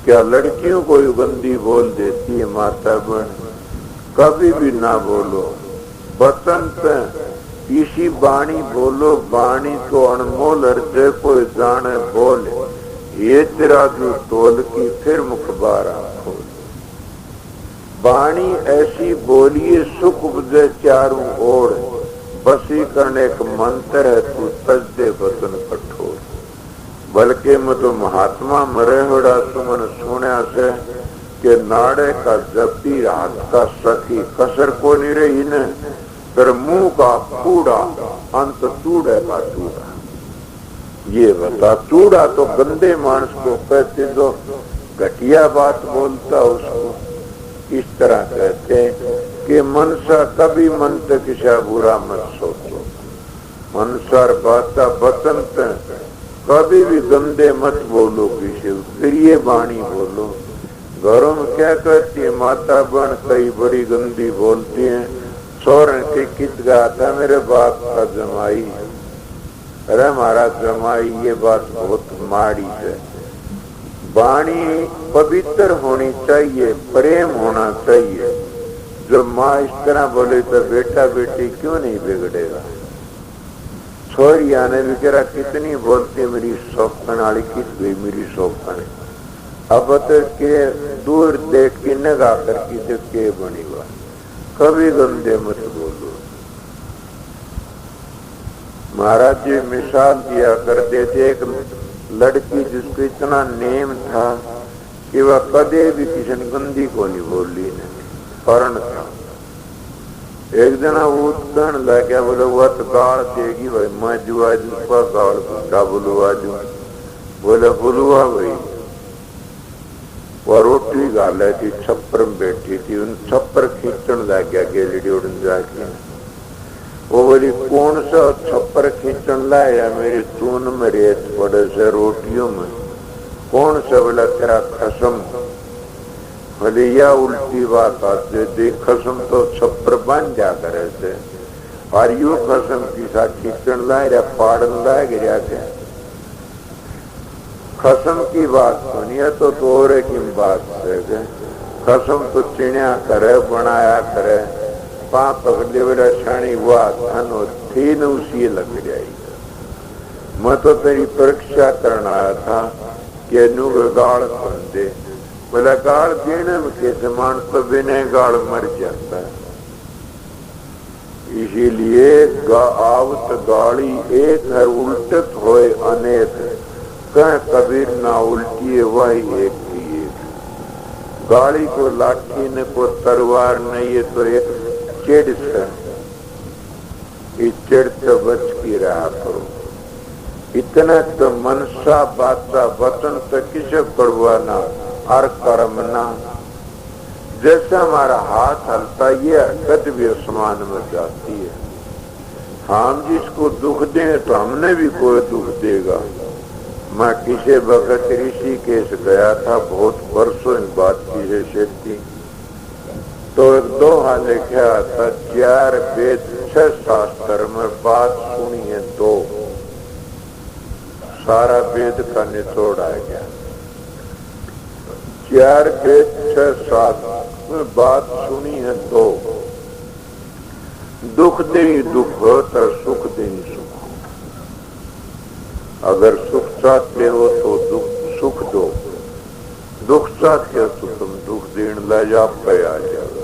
क्या लड़कियों को गंदी बोल देती है माता बहन? कभी भी ना बोलो। वचन से इसी वाणी बोलो, वाणी को अनमोल हृदय को जाने बोल। ये तेरा जो तोल की फिर मुख बारा खोल। वाणी ऐसी बोलिए सुख उपजे चारों ओर, बसी करने का मंत्र है तू तज दे वचन कठोर। बल्कि मैं तो महात्मा मरे होड़ा सुमन सुने से के नाड़े का जब्दी रात का सखी कसर को नहीं रही न फिर मुंह का कूड़ा अंत चूड़े का चूड़ा। ये बता चूड़ा तो गंदे मानस को कहते जो घटिया बात बोलता उसको इस तरह कहते कि मनसा कभी मन तक किसा बुरा मत सोचो, मनसार बाता बसंत कभी भी गंदे मत बोलो, किसी प्रिय वाणी बोलो। घरों में क्या कहती है माता बहन कई बड़ी गंदी बोलती है, सोरन के कित गया था मेरे बाप का जमाई, अरे हमारा जमाई, ये बात बहुत माड़ी है। वाणी पवित्र होनी चाहिए, प्रेम होना चाहिए। जो माँ इस तरह बोले तो बेटा बेटी क्यों नहीं बिगड़ेगा। छोरिया ने भी कहा कितनी बोलती मेरी शौकन वाली किस गई मेरी शौकन, अब तो के दूर देख के नगा करके तो के बनी हुआ, कभी गंदे मत बोलो। महाराज जी मिसाल दिया करते थे, एक लड़की जिसको इतना नेम था कि वह कदे भी किसी ने गंदी को नहीं बोली, परण था। एक जना वो कहने लगा बोले वह तो गाड़ देगी भाई, मैं जुआ जुआ गाड़ दूंगा बुलवा दू, बोले बुलवा भाई। वह रोटी गाले थी, छप्पर में बैठी थी, उन छप्पर खींचने लग गया गेलड़ी उड़न जाके। वो बोली कौन सा छप्पर खींचने लाया, मेरी चून में रेत पड़े से रोटियों में, कौन सा? बोला तेरा खसम। बोले या उल्टी बात आते देख, खसम तो छप्पर बन जा करे थे, और यू खसम की सा खींचन लाया फाड़न लाया गिरा के। खसम की बात सुनिए तो तोरे की बात है, खसम तो चिड़िया करे बनाया करे, पाप पकड़े बेटा छाणी हुआ धन थी न उसी लग जाएगी। मैं तो तेरी परीक्षा करना आया था कि नु गाड़ बन दे। बोला गाड़ देने में कैसे, मान तो बिना गाड़ मर जाता है। इसीलिए आवत गाड़ी एक हर उल्टत होए अनेक, कह कबीर ना उल्टी वही एक की एक। गाड़ी को लाठी ने को तलवार नहीं है तो एक चिड़ से, इस चिड़ से बच की रहा करो। इतना तो मनसा बाता वतन तो किसे करवाना और कर्म ना। जैसे हमारा हाथ हलता ये हरकत भी आसमान में जाती है। हम जिसको दुख दें तो हमने भी कोई दुख देगा। मैं किसी वक्त ऋषिकेश गया था, बहुत वर्षों इन बात की हैसियत थी, तो एक दोहा लिखा था, 4 वेद 6 शास्त्र में बात सुनी है 2, सारा वेद का निचोड़ आ गया। 4 वेद 6 शास्त्र में बात सुनी है 2, दुख दे दुख हो तो सुख दे सुख। अगर सुख चाहते हो तो सुख दो, दुख चाहते हो तो तुम दुख देने ला जा पे आ जाओ।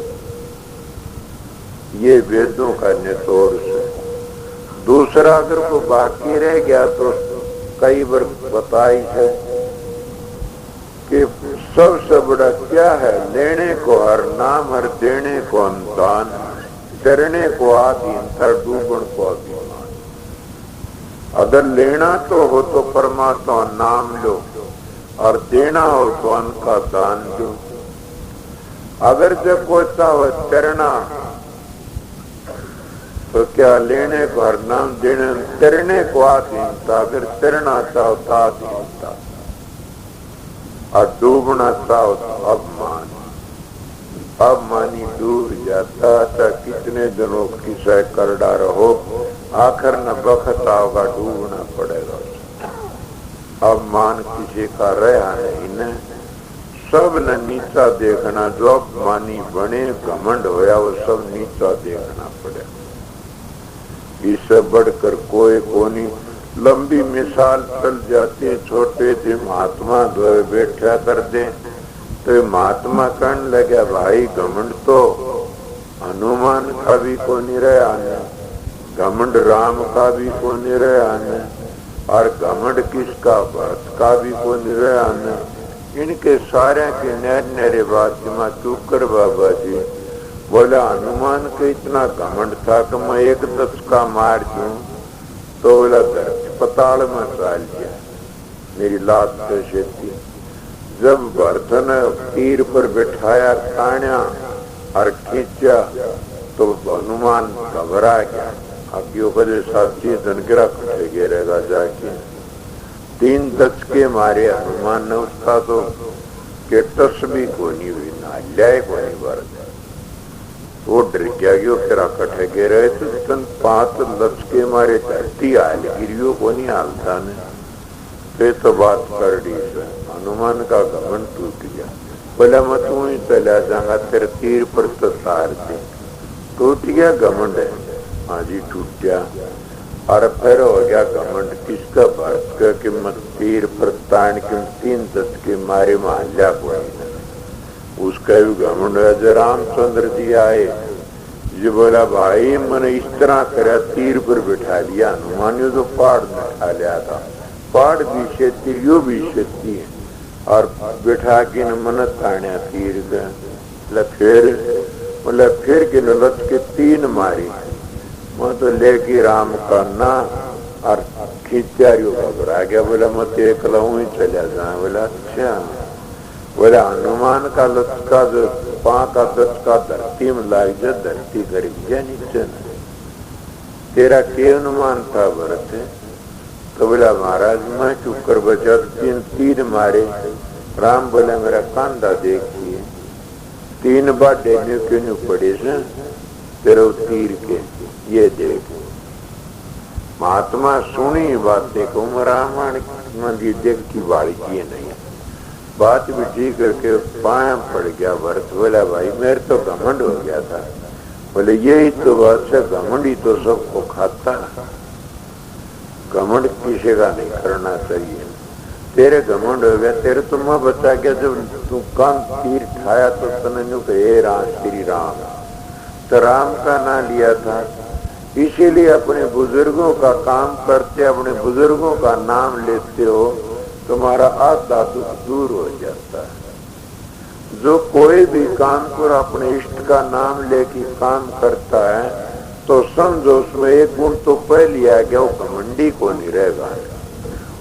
ये वेदों का निचोड़ से। दूसरा अगर को बाकी रह गया तो कई बार बताई है कि सबसे बड़ा क्या है, लेने को हर नाम हर देने को अनुदान, करने को आधीन हर डूबण को अभिमान। अगर लेना तो हो तो परमात्मा नाम लो, और देना हो तो अन्न का दान दो। अगर जब कोता हो चरना तो क्या लेने को हर नाम देने, तरने को आधीनता, अगर तरना चाहो तो आधीनता, और डूबना चाहो तो अपमान। अपमानी डूब जाता था, कितने दिनों की सह करड़ा रहो, आखिर न बखत आओगा डूबना पड़ेगा। अपमान किसी का रहा नहीं न, सब न नीचा देखना। जो अपमानी बने घमंड होया वो सब नीचा देखना पड़ेगा। इससे बढ़कर कोई कोनी। लंबी मिसाल चल जाती, छोटे थे महात्मा द्वारा बैठा कर दे तो महात्मा कहने लगे भाई घमंड तो हनुमान का भी को नहीं रहा न, घमंड राम का भी को नहीं रहा न, और घमंड किसका भरत का भी को नहीं रहा न, इनके सारे की नहरे बात में चूकर बाबा जी बोला हनुमान के इतना घमंड था कि मैं एक दचका मार दूं तो बोला धरती पताल में चाल गया, मेरी लात कैसे थी। जब भरत ने तीर पर बिठाया, तान्या और खींचा तो हनुमान घबरा गया। अब यो कदे साथी धनगिरा कटे गिरेगा जाके। 3 दचके मारे हनुमान ने, उसका तो केटस भी कोनी हुई, नाल्याय कोनी भरत। वो डर गया कि फिर कटे गिरे तो 5 दचके मारे धरती हाल गिरियो कोनी हालता ने। फिर तो बात कर दी से हनुमान का घमंड टूट गया। बोला मैं तू ही चला जाऊंगा, तेरे तीर पर तो तार दे। टूट गया घमंड है, हाँ जी टूट गया। और फिर हो गया घमंड किसका, भरत का कि मैं तीर पर तान के 3 दचके मारे माल्या को। उसका भी घमंड है। जब रामचंद्र जी आए, जी बोला भाई मैंने इस तरह करा, तीर पर बिठा लिया। हनुमान ने तो पहाड़ में उठा लिया था, पहाड़ भी खेती यो भी खेती है, और बिठा के न मन ताण्या तीर का। फिर के लत के 3 मारी। मैं तो लेके राम का ना और खींचारियों घबरा गया। बोला मैं तेरे कलाऊ ही चला जाए। बोला अच्छा। बोला हनुमान का लचका जो 5 का दचका धरती में लाग जा, धरती कर गया नीचे। तेरा के अनुमान था भरत? तो बोला महाराज मैं चुप कर बचा, 3 तीर मारे। राम बोला मेरा कांधा देखिए, 3 बार डेन्यू क्यों पड़े से तेरे तीर के, ये देख। महात्मा सुनी बात देखो, रामायण मंदिर देख की बाड़ी की नहीं। बात भी ठीक करके पाया पड़ गया भरत। बोला भाई मेरे तो घमंड हो गया था। बोले यही तो बात है, घमंड ही तो सबको खाता। घमंड किसी का नहीं करना चाहिए। तेरे घमंड हो गया, तेरे तो मैं बचा गया। जब तू कान तीर ठाया तो तने नु हे राम श्री राम, तो राम का नाम लिया था। इसीलिए अपने बुजुर्गों का काम करते, अपने बुजुर्गों का नाम लेते हो, तुम्हारा आधा दुख दूर हो जाता है। जो कोई भी काम पर अपने इष्ट का नाम लेके काम करता है तो समझो उसमें एक गुण तो पहले आ गया, वो घमंडी को नहीं रहेगा,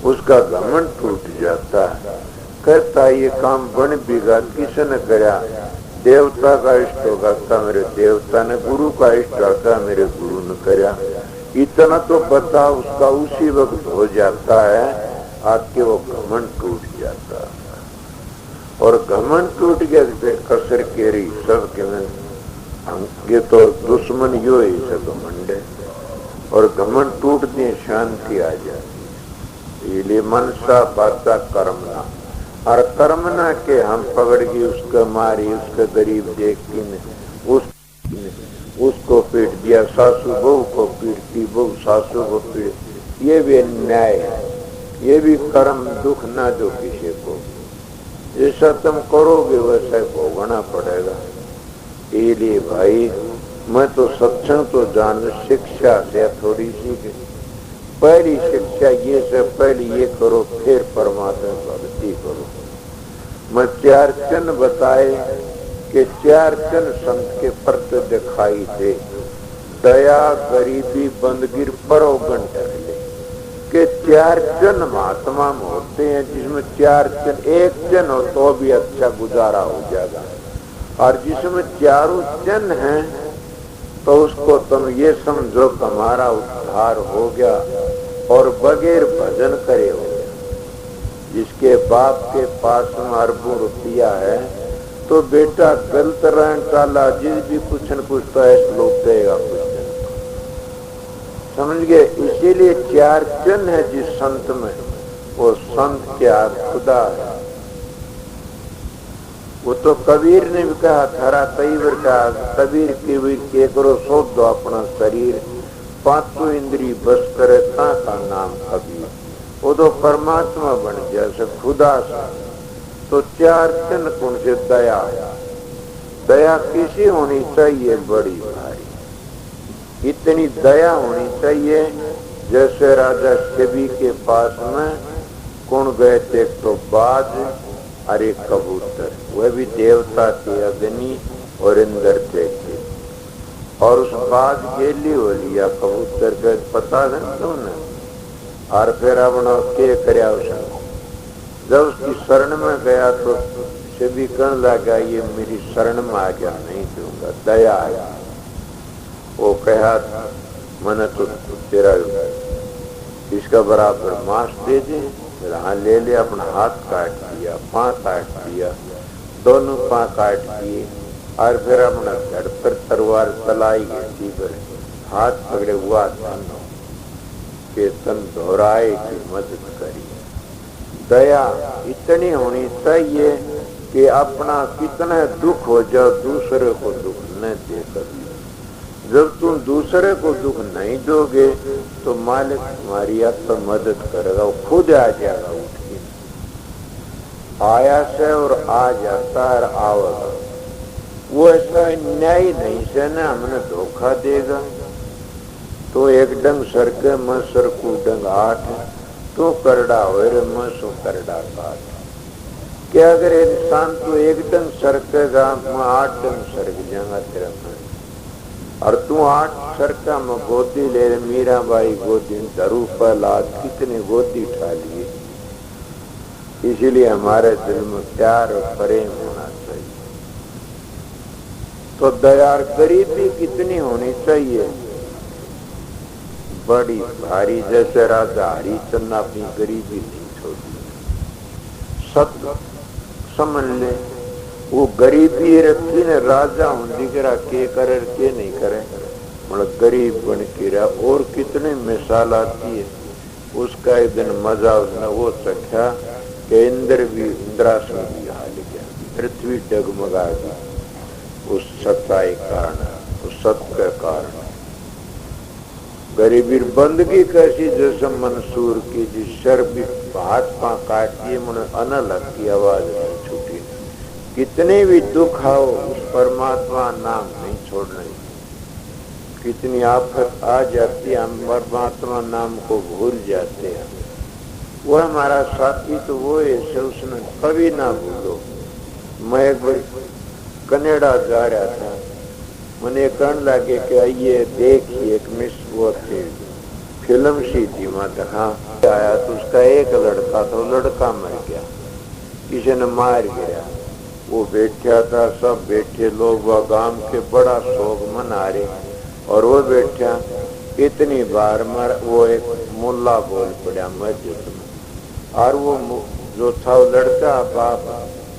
उसका घमंड टूट जाता है। करता ये काम बन बिगा, किसने करा? देवता का इष्ट होगा था मेरे देवता ने, गुरु का इष्ट होता मेरे गुरु ने करा। इतना तो पता उसका उसी वक्त हो जाता है, आपके वो घमंड टूट जाता है। और घमंड टूट गया फिर कसर केरी सब के में, ये तो दुश्मन यो ही सब घमंड है। और घमंड टूटते शांति आ जाती। इसलिए मनसा बाता कर्मना, और कर्मना के हम पकड़ के उसको मारी, उसका गरीब देख के उसको पीट दिया। सासू बहू को पीटती, बहू सासू को पीट, ये भी अन्याय है। ये भी कर्म दुख ना दो किसी को, जैसा तुम करोगे वैसा भोगना पड़ेगा। इसलिए भाई मैं तो सत्संग तो जान, शिक्षा से थोड़ी सी पहली शिक्षा ये से पहले ये करो, फिर परमात्मा भक्ति करो। मैं 4 चिन्ह बताए कि 4 चिन्ह संत के प्रति दिखाई दे। दया, गरीबी, बंदगिर, परोगन टहले के 4 चिन्ह महात्मा में होते हैं, जिसमें 4 चिन्ह, एक चिन्ह हो तो भी अच्छा गुजारा हो जाएगा। और जिसमें 4 चिन्ह हैं तो उसको तुम ये समझो तुम्हारा उद्धार हो गया और बगैर भजन करे हो गया। जिसके बाप के पास में अरबों रुपया है तो बेटा गलत रहन चाला, जिस भी कुछ न कुछ तो ऐसा लोग देगा कुछ, समझ गए। इसीलिए 4 चिन्ह है जिस संत में, वो संत क्या खुदा है। वो तो कबीर ने भी कहा, थारा तईवर का कबीर के करो सोच दो अपना शरीर, 5 इंद्री बस करे ता का नाम कबीर। वो तो परमात्मा बन गया से खुदा से। तो 4 चिन्ह कौन से? दया, दया किसी होनी चाहिए बड़ी भारी, इतनी दया होनी चाहिए। जैसे राजा शिवी के पास में कौन गए थे तो बाज और एक कबूतर, वह भी देवता थे, अग्नि और इंद्र थे। और उस बाग गेली हो लिया कबूतर का पता है तुमने। और फिर अपना के करया उसने, जब उसकी शरण में गया तो से भी कहने लगा ये मेरी शरण में आ गया, नहीं दूंगा, दया आया। वो कहा मैंने तो तेरा इसका बराबर मांस दे दे। फिर हाँ ले लिया, अपना हाथ काट दिया, पाँव काट दिया, दोनों पाँव काट दिए। और फिर अपना घर पर तलवार चलाई गई पर हाथ पकड़े हुआ धन के तन दोहराए की मदद करी। दया इतनी होनी चाहिए कि अपना कितना दुख हो जाओ दूसरे को दुख न देकर। जब तुम दूसरे को दुख नहीं दोगे तो मालिक तुम्हारी अब तो मदद करेगा, वो खुद आ जाएगा उठ के। आया से और आ जाता है आवेगा, वो ऐसा न्याय नहीं से न हमने धोखा देगा। तो एक डंग सर के मैं सर को डंग आठ, तो करड़ा हो रे मैं सो करड़ा काट। क्या अगर इंसान तो एक डंग सरकेगा, मैं 8 डंग सरक जाऊंगा तेरा मैं। और तू 8 सरका में गोदी ले, मीरा बाई गोदी धरू पर लाद कितनी गोदी उठा लिए। इसीलिए हमारे दिल में प्यार और प्रेम होना चाहिए। तो दया गरीबी कितनी होनी चाहिए, बड़ी भारी। जैसे राजा हरिचंद अपनी गरीबी नहीं छोड़ी, सत्य समझ ले। वो गरीबी रखी ने राजा होने करा के करे के नहीं करे, मतलब गरीब बन के रहा। और कितने मिसाल आती है। उसका एक दिन मजा उसने वो चखा कि इंद्र भी इंद्रासन भी हाल गया, पृथ्वी डगमगा गई उस सच्चाई कारण, उस सत्य के कारण। गरीबी बंदगी कैसी जैसे मंसूर की, जिस शर भी हाथ पांव काट दिए मुझे अनलग की आवाज नहीं छूटी। कितने भी दुख आओ उस परमात्मा नाम नहीं छोड़ना। कितनी आफत आ जाती है, हम परमात्मा नाम को भूल जाते हैं। वो हमारा साथी तो वो है, उसने कभी ना भूलो। मैं एक बार कनाडा जा रहा था, मैंने कहने लगे कि आइए देखिए एक मिस वो थी फिल्म सी थी, मैं देखा आया तो उसका एक लड़का था, लड़का मर गया, किसी ने मार गया। वो बैठा था, सब बैठे लोग वह गांव के बड़ा शोक मना रहे। और वो बैठा इतनी बार मर, वो एक मुल्ला बोल पड़ा मस्जिद में। और वो जो था वो लड़का बाप,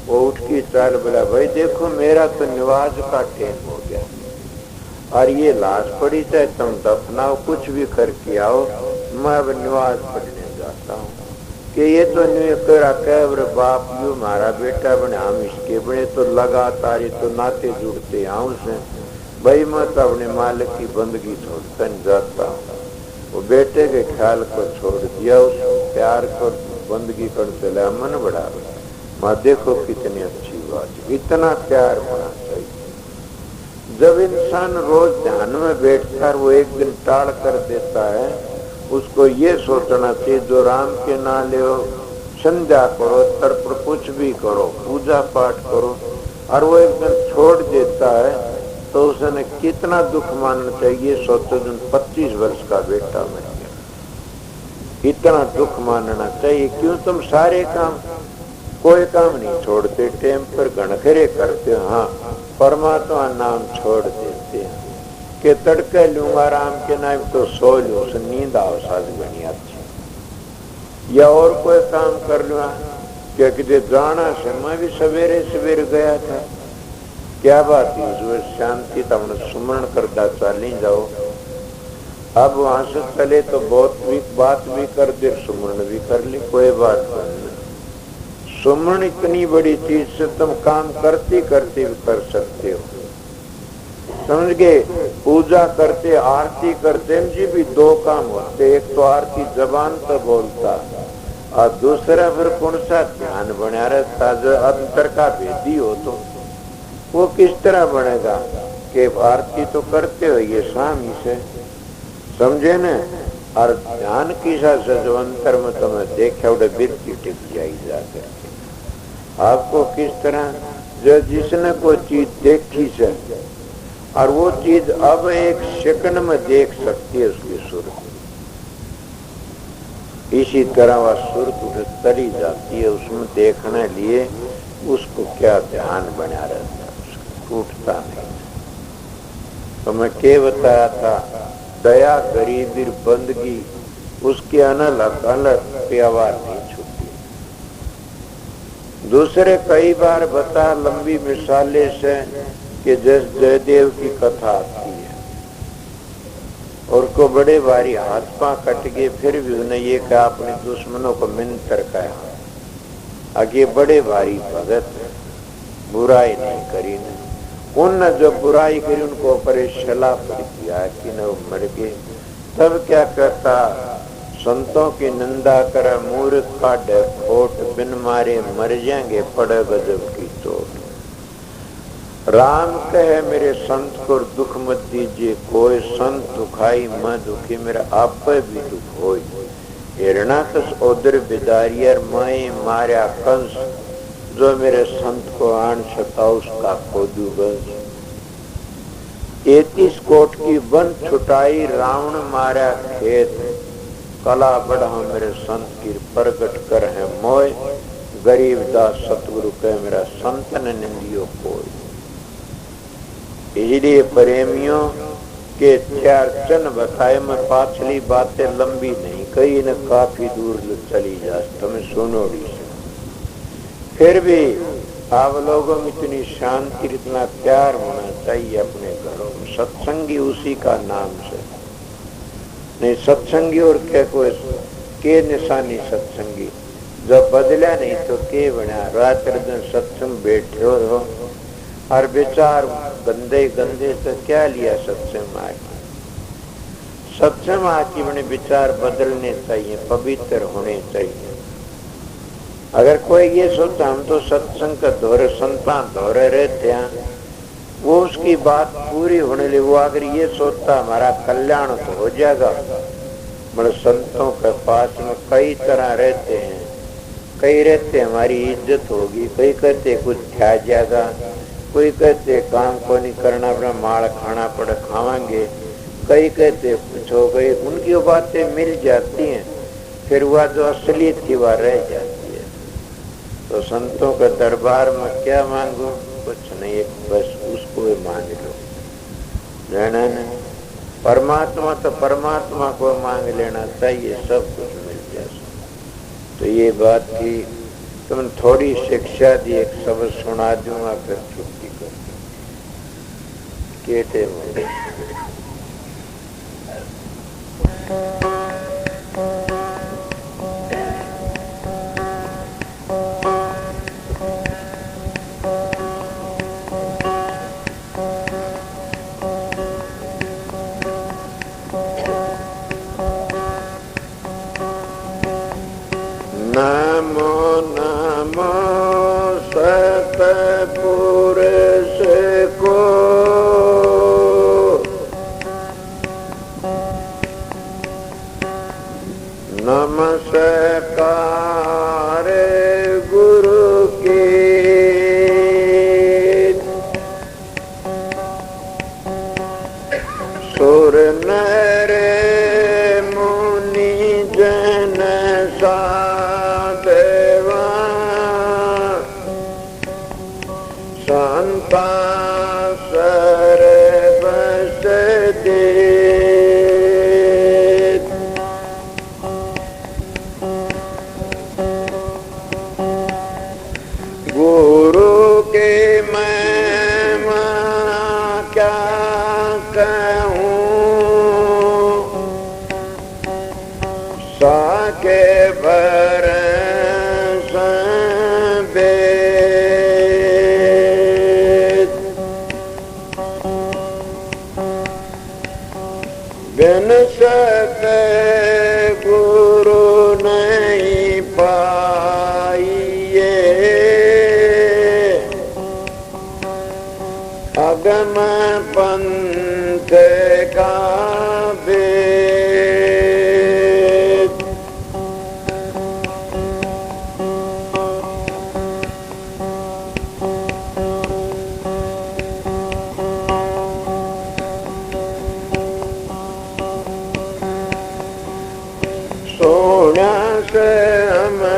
वो उठ की चाल बोला भाई देखो मेरा तो निवाज का टेम हो गया और ये लाश पड़ी, चाहे तुम दफनाओ कुछ भी करके आओ, मैं अब निवाज पढ़ने जाता हूँ। कि ये तो नहीं कर बाप जो हमारा बेटा बने, हम इसके बने, तो लगातार ये तो नाते जुड़ते हैं उसे। भाई मैं तो अपने मालिक की बंदगी छोड़कर जाता हूँ। वो बेटे के ख्याल को छोड़ दिया, उस प्यार को बंदगी करते लगा, मन बढ़ा रहा। माँ देखो कितनी अच्छी बात, इतना प्यार होना चाहिए। जब इंसान रोज ध्यान में बैठकर वो एक दिन टाल कर देता है, उसको ये सोचना चाहिए जो राम के ना ले संध्या करो, तर्पण कुछ भी करो, पूजा पाठ करो, और वो एक दिन छोड़ देता है तो उसने कितना दुख मानना चाहिए। सोचो जो 25 वर्ष का बेटा मर गया, इतना दुख मानना चाहिए। क्यों तुम सारे काम कोई काम नहीं छोड़ते, टेम पर गणखरे करते हो। हाँ परमात्मा नाम छोड़ देते हैं कि तड़के लूंगा राम के नाम तो सो लूं, नींद आओ साज बनी अच्छी, या और कोई काम कर लूंगा। क्या कितने जाना से मैं भी सवेरे सवेरे गया था, क्या बात है शांति तमने सुमरण करता चाली जाओ। अब वहां से चले तो बहुत भी बात भी कर दे, सुमरण भी कर ली, कोई बात नहीं। सुमरण इतनी बड़ी चीज से तुम काम करते करते भी कर सकते हो, समझ गए। पूजा करते आरती करते जी भी 2 काम होते, एक तो आरती जबान तो बोलता और दूसरा फिर कौन सा ध्यान बना रहता। जो अंतर का भेदी हो तो वो किस तरह बनेगा कि आरती तो करते हो ये स्वामी से, समझे न। और ध्यान की से जो अंतर में तुम्हें देखा उड़े बिरती टिक जाई जाकर। आपको किस तरह, जो जिसने कोई चीज देखी से और वो चीज अब एक सेकंड में देख सकती है उसकी सूरत, इसी तरह वह सूरत उठ चली जाती है। उसमें देखने लिए उसको क्या ध्यान बना रहता है, उसको टूटता नहीं। तो मैं क्या बताया था, दया गरीबी बंदगी उसकी अनलग अलग प्यावार नहीं छूटी। दूसरे कई बार बता लंबी मिसाले से कि जस जयदेव की कथा आती है और को बड़े भारी हाथ पा कट गए, फिर भी उन्हें ये कहा अपने दुश्मनों को मिन्तर कहा, आगे बड़े भारी भगत बुराई नहीं करी ने, उन जो बुराई करी उनको परेशान पड़ दिया कि न मर गए। तब क्या कहता, संतों की निंदा कर मूर्ख का खोट, बिन मारे मर जाएंगे पड़े गजब की चोट। राम कहे मेरे संत को दुख मत दीजिए कोई, संत दुखाई मैं दुखी मेरा आप पे भी दुख होई। हिरणाकश ओदर बिदारियर मैं मारा कंस, जो मेरे संत को आन सता उसका खोदू बस। 33 कोट की वन छुटाई रावण मारा खेत, कला बढ़ा मेरे संत की प्रगट कर है मोय। गरीब दास सतगुरु कह मेरा संतन निंदियो कोई। इसलिए प्रेमियों के 4 चन बताए, मैं पाछली बातें लंबी नहीं कही न काफी दूर चली जा, तुम्हें सुनोड़ी से। फिर भी आप लोगों में इतनी शांति इतना प्यार होना चाहिए अपने घरों में। सत्संगी उसी का नाम से नहीं, सत्संगी और क्या कोई के निशानी सत्संगी, जब बदला नहीं तो के बना। रात दिन सत्संग बैठे हो और विचार गंदे गंदे से क्या लिया सत्संग में आके। सत्संग आके बने विचार बदलने चाहिए, पवित्र होने चाहिए। अगर कोई ये सोचता हम तो सत्संग का दौरे संतान दौरे रहते हैं, वो उसकी बात पूरी होने लगी। वो अगर ये सोचता हमारा कल्याण तो हो जाएगा, मतलब संतों के पास में कई तरह रहते हैं, कई रहते हमारी इज्जत होगी, कई कहते कुछ खा जाएगा, कोई कहते काम को नहीं करना अपना माल खाना पड़े खावांगे, कई कहते कुछ हो गई। उनकी वो बातें मिल जाती हैं, फिर वह जो असलियत थी वह रह जाती है। तो संतों के दरबार में क्या मांगो, कुछ नहीं, बस उसको भी मांग लो, रहना नहीं। परमात्मा तो परमात्मा को मांग लेना चाहिए, सब कुछ मिल जाए। तो ये बात थी, तुम थोड़ी शिक्षा दी, एक शब्द सुना दूंगा फिर छुट्टी कर केटे मुझे।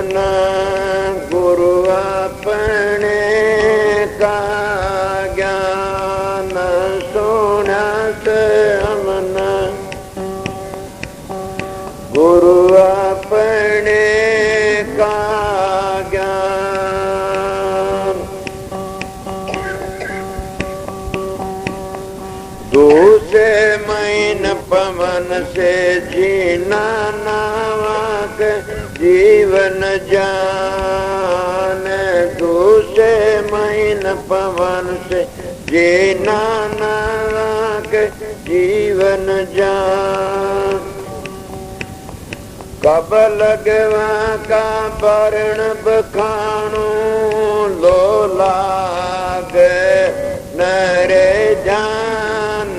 हमन गुरु अपने का ज्ञान सुनत हमन गुरु अपने का ज्ञान दूसरे महीन पवन से जीना नावक जीवन जान दूसरे महीन पवन से जीना नावक जीवन जान कब लगवा का वर्ण बखाणु लो लाग नरे जान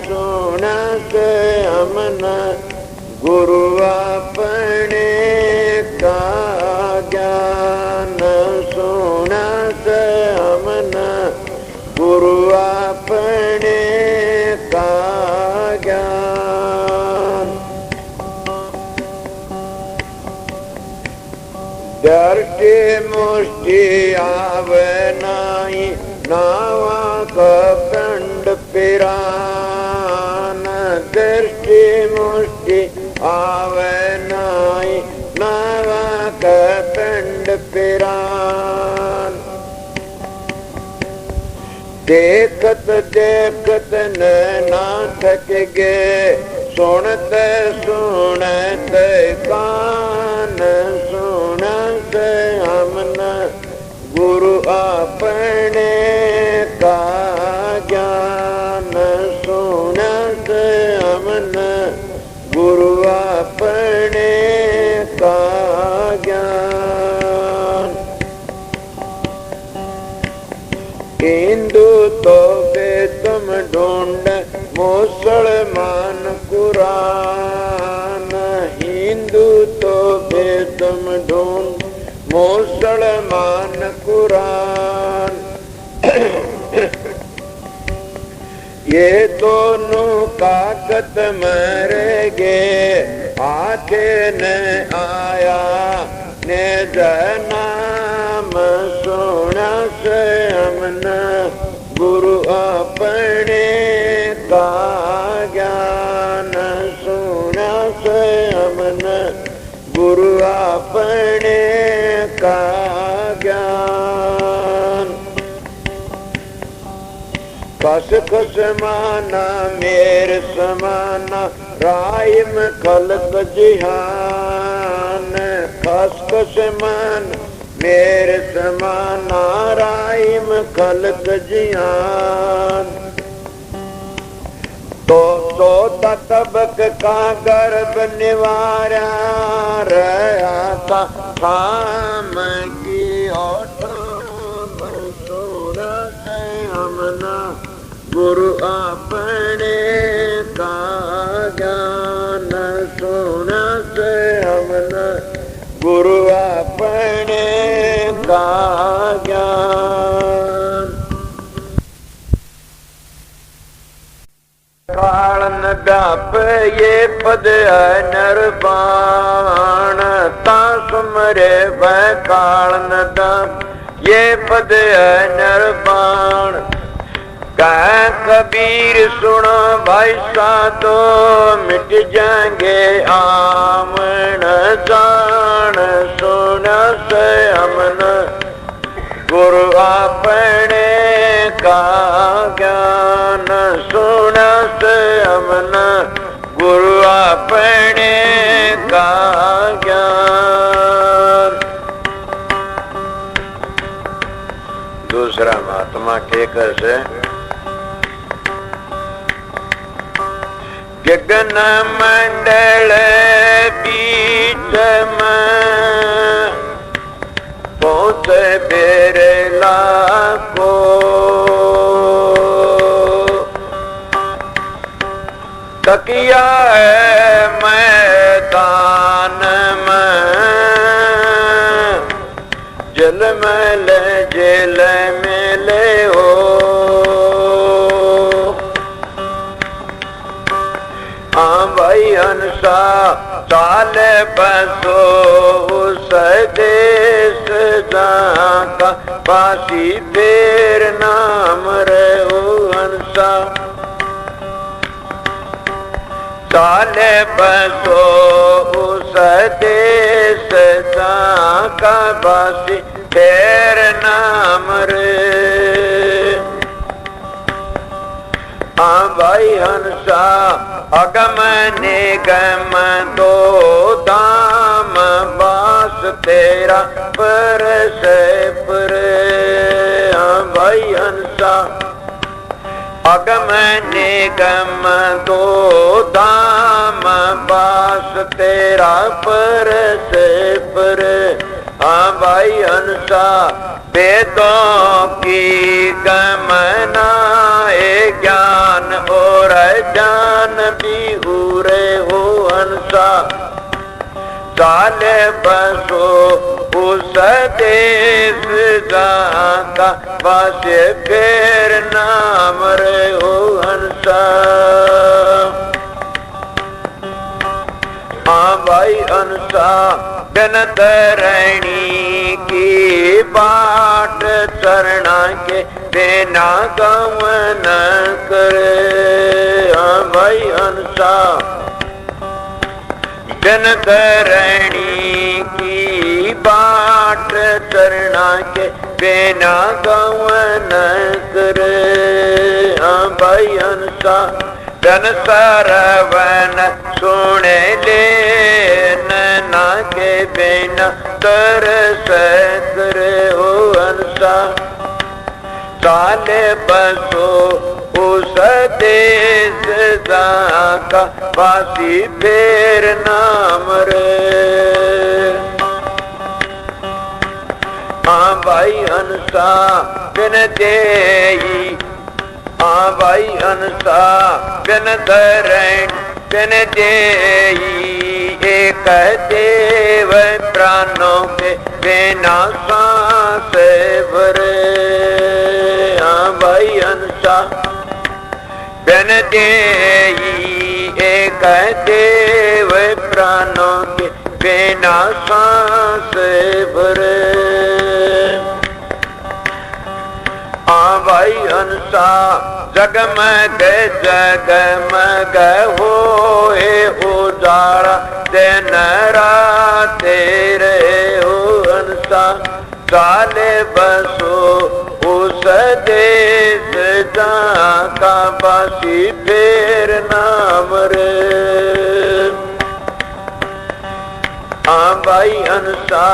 सुनत हमन गुरु अपने का ज्ञान सुनत हमन गुरु अपने का ज्ञान दृष्टि मुष्टि आवे नाई नावा कंड पिरान दृष्टि मुष्टि आवे नाई नावा कंड पिरान देखत देखत ना थक गए सुनत सुनत कान सुनत हमन गुरु अपने का ज्ञान सुनत हमन गुरु अपने का ज्ञान हिंदू तो बे तुम ढूंढ मुसलमान कुरान हिंदू तो बे तुम ढूंढ मुसलमान कुरान ये दोनों काकत मर गए आखे न आया ने नाम सुना से हमन गुरु अपने का ज्ञान सुना से हमन गुरु अपने का ज्ञान कस कस माना मेर समाना राइम खलक जिहान कस कस मान मेरे समाना राइम खलक जिहान तो तबक का गर्भ निवारा रहा था शाम की ओठ हमना गुरु अपने का ज्ञान सुनत हमना गुरु अपने का ज्ञान कालन व्याप ये पद निर्वाण ता सुमरे वह कालन व्याप ये पद निर्वाण कह कबीर सुनो भाई साधो मिट जाएंगे आमन जान सुना से हमन गुरु अपने का ज्ञान सुना से हमन गुरु अपने का ज्ञान दूसरा महात्मा के कैसे गगन मंडल बीच में पहुँच बेरला को तकिया है मैदान में जल में ले जेल में ले हो भाई हंसा चाल बसो सदे बासी फेर नाम रहो हंसा चाले बसो उस देश का बासी फेर नाम रे भाई हंसा अगम निगम दो धाम बास तेरा पर से पर भाई हंसा अगम निगम दो धाम बास तेरा पर से पर भाई हंसा वेदों की गमनाए ज्ञान और जान भी हुरे हो हंसा चाले बसो उस देश का बस फेर नाम रे हो हंसा भाई हंसा बिन धरणी की बाट चरणा के बिना गमन करे भाई हंसा बिन धरणी की बाट चरणा के बिना गमन करे भाई हंसा जन सरवन सुन ले नैना के बिना तरस करे हो हंसा चाले बसो उस देश का बासी फेर नाम रे भाई हंसा बिन देई भाई हंसा बिन धरण बिन देई एक देव प्राणों के बिना सांस भरे भाई हंसा बिन देई एक देव प्राणों के बिना सांस भरे भाई हंसा जगमग जगमग होए उजारा दिन रात तेरे हो हंसा चाले बसो उस देश का बासी फेर नाम रे भाई हंसा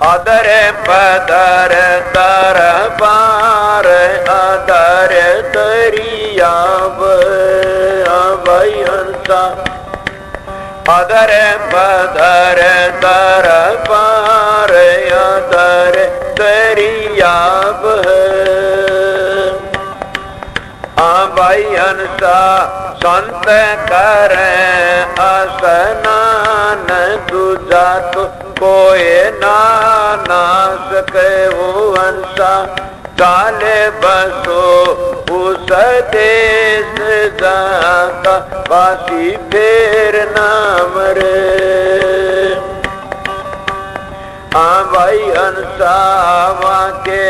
अदर पदर तर पार अदर दरियाब भाई हंसा अदर पदर तर पार अदर दरियाब भाई हंसा संत कर स्नान दूजा तो कोई ना सके वो हंसा चाले बसो उस देश का बासी फेर नाम रे भाई हंसा वहाँ के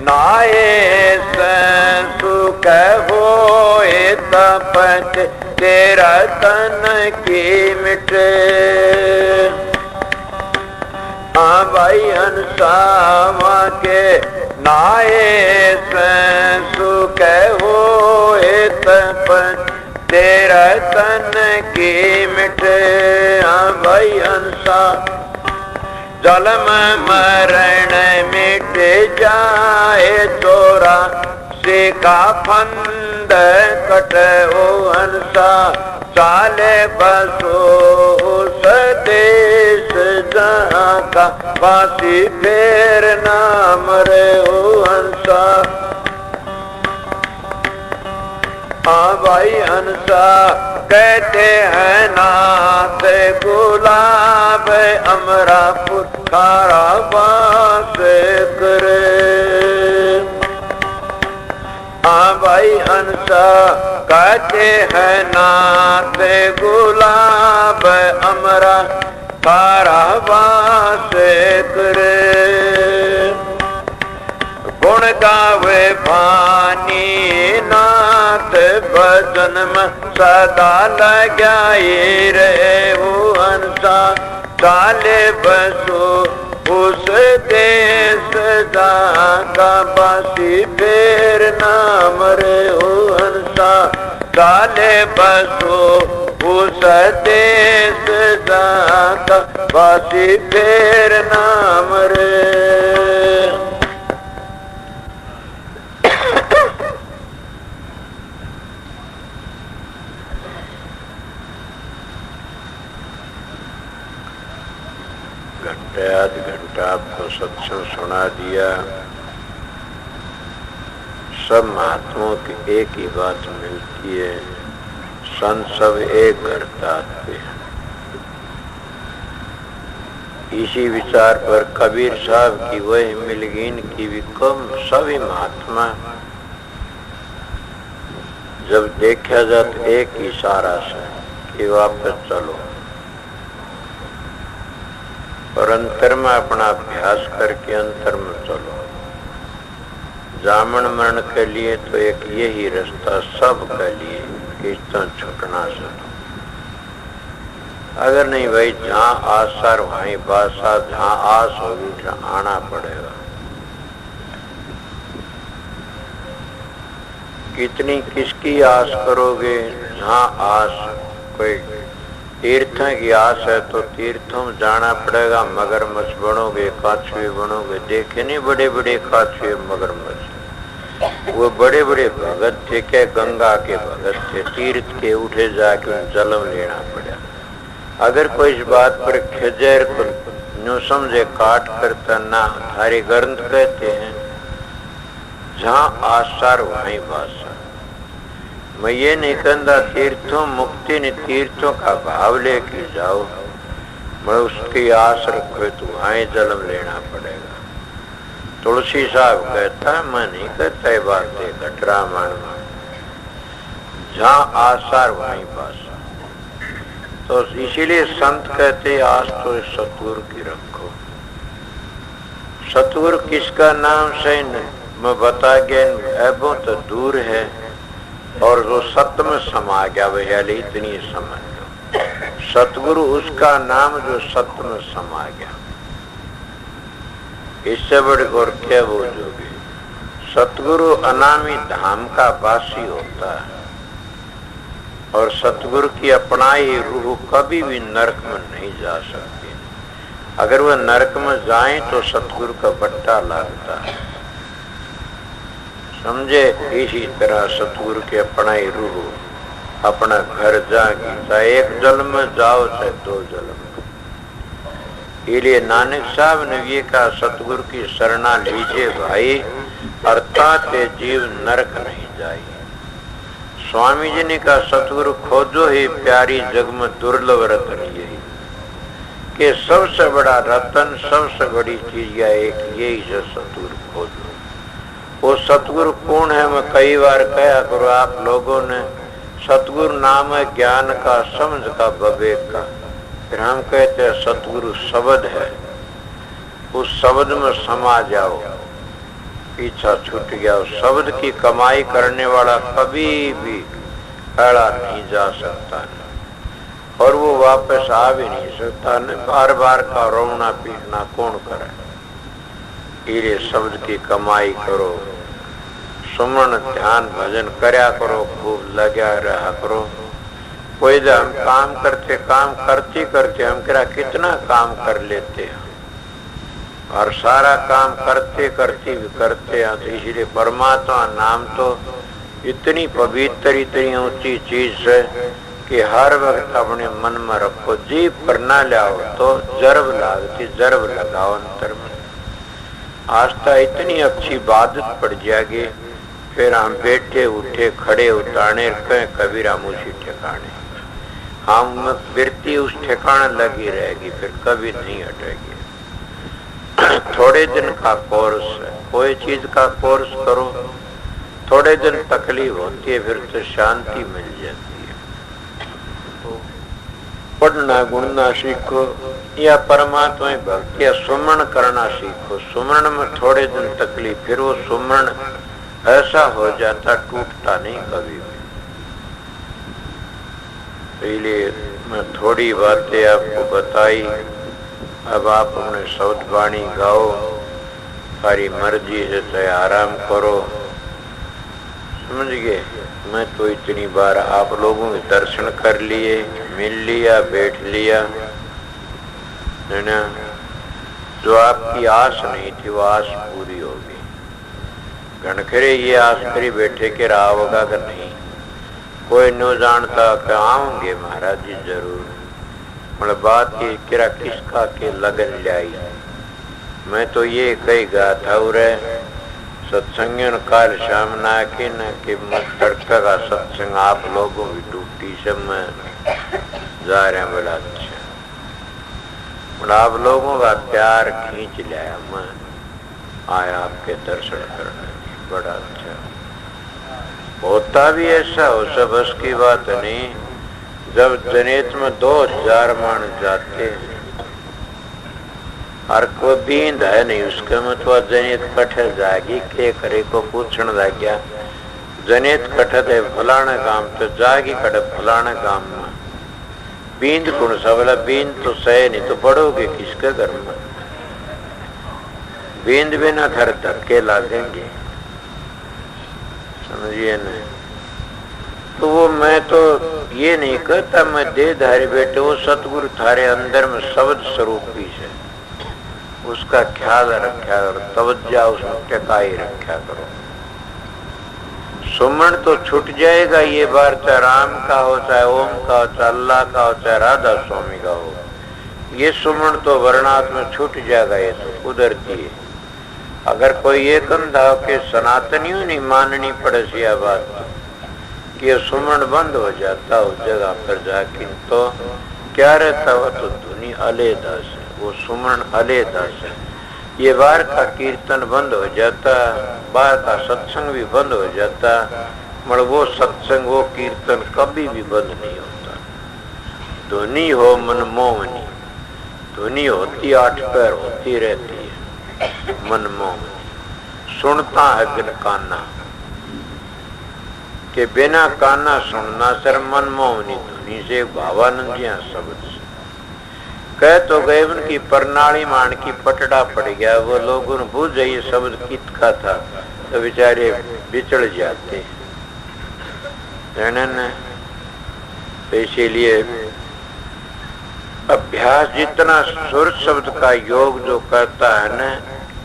नाये सुख होए तपत तेरा तन की मिटे भाई हंसा वहाँ के नाये सुख होए तपत तेरा तन की मिटे भाई हंसा जलम मरण मिट जाए चोरा से का फंद कट ओ हंसा चाले बसो उस देश जहाँ का बासी फेर नाम रे ओ हंसा भाई हंसा कहते हैं नाथ गुलाब अमरापुर खारा बास करे भाई हंसा कहते हैं नाथ गुलाब अमरा खारा बास करे गावे भानी नाथ भजन में सदा लगाए रहे वो हंसा चाले बसो उस देश का बासी फेर नाम रे हो हंसा चाले बसो उस देश का बासी फेर नाम रे। आध घंटा आपको सत्संग सुना दिया। सब महात्माओं की एक ही बात मिलती है, संत सब एक करता आते हैं। इसी विचार पर कबीर साहब की वही मिलगीन की भी कम सभी महात्मा जब देखा जाए तो एक इशारा से कि वापस चलो, और अंतर में अपना अभ्यास करके अंतर में चलो। जामन मरण के लिए तो एक यही रास्ता सब के लिए कि तो छुटना चलो। अगर नहीं भाई जहाँ आसार वहीं बासा, जहाँ आस होगी जहाँ आना पड़ेगा। कितनी किसकी आस करोगे? जहाँ आस कोई तीर्थों की आस है तो तीर्थों में जाना पड़ेगा। मगरमच्छ बनोगे, काछुए बनोगे। देखे नहीं बड़े बड़े काछुए मगरमच्छ, वो बड़े बड़े भगत थे, क्या गंगा के भगत थे, तीर्थ के उठे जाके जलम लेना पड़ा। अगर कोई इस बात पर खिजर तो न्यू समझे काट करता ना थारे ग्रंथ कहते हैं जहाँ आसार वहीं बासा। मैं ये नहीं कहता तीर्थों मुक्ति ने तीर्थों का भाव लेके जाओ, मैं उसकी आस रखो तो वहीं जन्म लेना पड़ेगा। तुलसी साहब कहता है, मैं नहीं कहता ये बात है घटरा मान जहाँ आसार वहीं बासा। तो इसीलिए संत कहते आस तो सतगुरु की रखो। सतगुरु किसका नाम सही मैं बता गया, बहुत तो दूर है और जो सत्य में समा गया वह इतनी समझ लो। सतगुरु उसका नाम जो सत्य में समा गया, इससे बड़े और क्या बोलोगे। सतगुरु अनामी धाम का वासी होता है और सतगुरु की अपनाई रूह कभी भी नरक में नहीं जा सकती। अगर वह नरक में जाए तो सतगुरु का बट्टा लगता है, समझे। इसी तरह सतगुरु के अपनाई रूह अपना घर जाएगी, चाहे एक जल में जाओ चाहे दो जल में। इसलिए नानक साहब ने ये कहा, सतगुरु की शरणा लीजिए भाई, अर्थात जीव नरक नहीं जाए। स्वामी जी ने कहा, सतगुरु खोजो ही प्यारी जग में दुर्लभ रतन यही, कि सबसे बड़ा रतन सबसे बड़ी चीज या एक यही है, सतगुरु खोजो। वो सतगुरु कौन है? मैं कई बार कहा करो आप लोगों ने, सतगुरु नाम है ज्ञान का, समझ का, विवेक का। फिर हम कहते हैं सतगुरु शब्द है, उस शब्द में समा जाओ, पीछा छूट गया। उस शब्द की कमाई करने वाला कभी भी खड़ा नहीं जा सकता न, और वो वापस आ भी नहीं सकता न। बार बार का रोना पीटना कौन करे? ये शब्द की कमाई करो, सुमन ध्यान भजन करया करो, खूब लगा रहा करो। कोई हम काम करते करते हम कह कितना काम कर लेते हैं, और सारा काम करते करते भी करते हैं। तो इसलिए परमात्मा नाम तो इतनी पवित्र इतनी ऊंची चीज है कि हर वक्त अपने मन में रखो। जीव पर ना लाओ तो जरब लागती, जरब लगाओ अंतर में। आस्था इतनी अच्छी बादत पड़ जाएगी, फिर हम बैठे उठे खड़े उतारने कहें कबीर हम उसी ठिकाने, हम वृत्ति उस ठिकाने लगी रहेगी, फिर कभी नहीं हटेगी। थोड़े दिन का कोर्स है, कोई चीज का कोर्स करो, थोड़े दिन तकलीफ होती है, फिर तो शांति मिल जाती है। पढ़ना गुणना सीखो या परमात्मा की भक्ति या सुमरण करना सीखो। सुमरण में थोड़े दिन तकलीफ, फिर वो सुमरण ऐसा हो जाता टूटता नहीं कभी भी। पहले मैं थोड़ी बातें आपको बताई, अब आप अपने शब्द वाणी गाओ, सारी मर्जी से चाहे आराम करो, समझ गए। मैं तो इतनी बार आप लोगों के दर्शन कर लिए, मिल लिया, बैठ लिया, है ना। जो आपकी आस नहीं थी वो आस पूरी होगी। घनखरे ये आस करी बैठे के रहा होगा कि नहीं, कोई न जानता कि आऊंगे महाराज जी जरूर। मतलब बात ये किरा किसका के लगन लाई। मैं तो ये कहेगा था उरे सत्संग काल शाम ना कि न कि तड़का का सत्संग आप लोगों की ड्यूटी से मैं जा रहे हैं। बड़ा अच्छा, बड़ा आप लोगों का प्यार खींच लिया, मैं आया आपके दर्शन करने। बड़ा अच्छा होता भी ऐसा हो, सब बस की बात नहीं। जब जनेत में 2000 मान जाते हैं, हर को बींद है नहीं उसके में, तो जनेत कठे जागी के करे को पूछण जा गया। जनेत कठत है फलाने काम तो जागी कटे फलाने काम में, बींद कौन सा बोला, बींद तो सह नहीं तो पढ़ोगे किसके घर में। बींद बिना घर धक्के लागेंगे, समझिए न। तो वो मैं तो ये नहीं कहता मैं दे धारे बेटे, वो सतगुरु थारे अंदर में शब्द स्वरूप ही है, उसका ख्याल रखा करो, तवज्जा उसमें टिकाई रखा करो। सुमन तो छूट जाएगा ये बार, चाहे राम का हो, चाहे ओम का हो, चाहे अल्लाह का हो, चाहे राधा स्वामी का हो, ये सुमन तो वर्णात में छूट जाएगा। ये तो कुदरती है। अगर कोई ये कंधा के सनातनियों नहीं माननी पड़े यह बात कि ये सुमन बंद हो जाता उस जगह पर जाके, तो क्या रहता वो तो धुनी अलेदा से, वो सुमन अलेदा से। ये बाहर का कीर्तन बंद हो जाता, बाहर का सत्संग भी बंद हो जाता, मगर वो सत्संग वो कीर्तन कभी भी बंद नहीं होता। धुनी हो मनमोहनी, धुनी होती 8 पैर होती रहती है मनमोहनी। सुनता है बिन काना के बिना काना सुनना सर मनमोहनी धुनी से भावानंदिया शब्द से कह तो गए। उनकी प्रणाली मान की पटड़ा पड़ गया, वो लोगों ने भूल जाइए शब्द कित का था, तो बेचारे बिछड़ जाते हैं। तो इसीलिए अभ्यास जितना सुर शब्द का योग जो करता है न,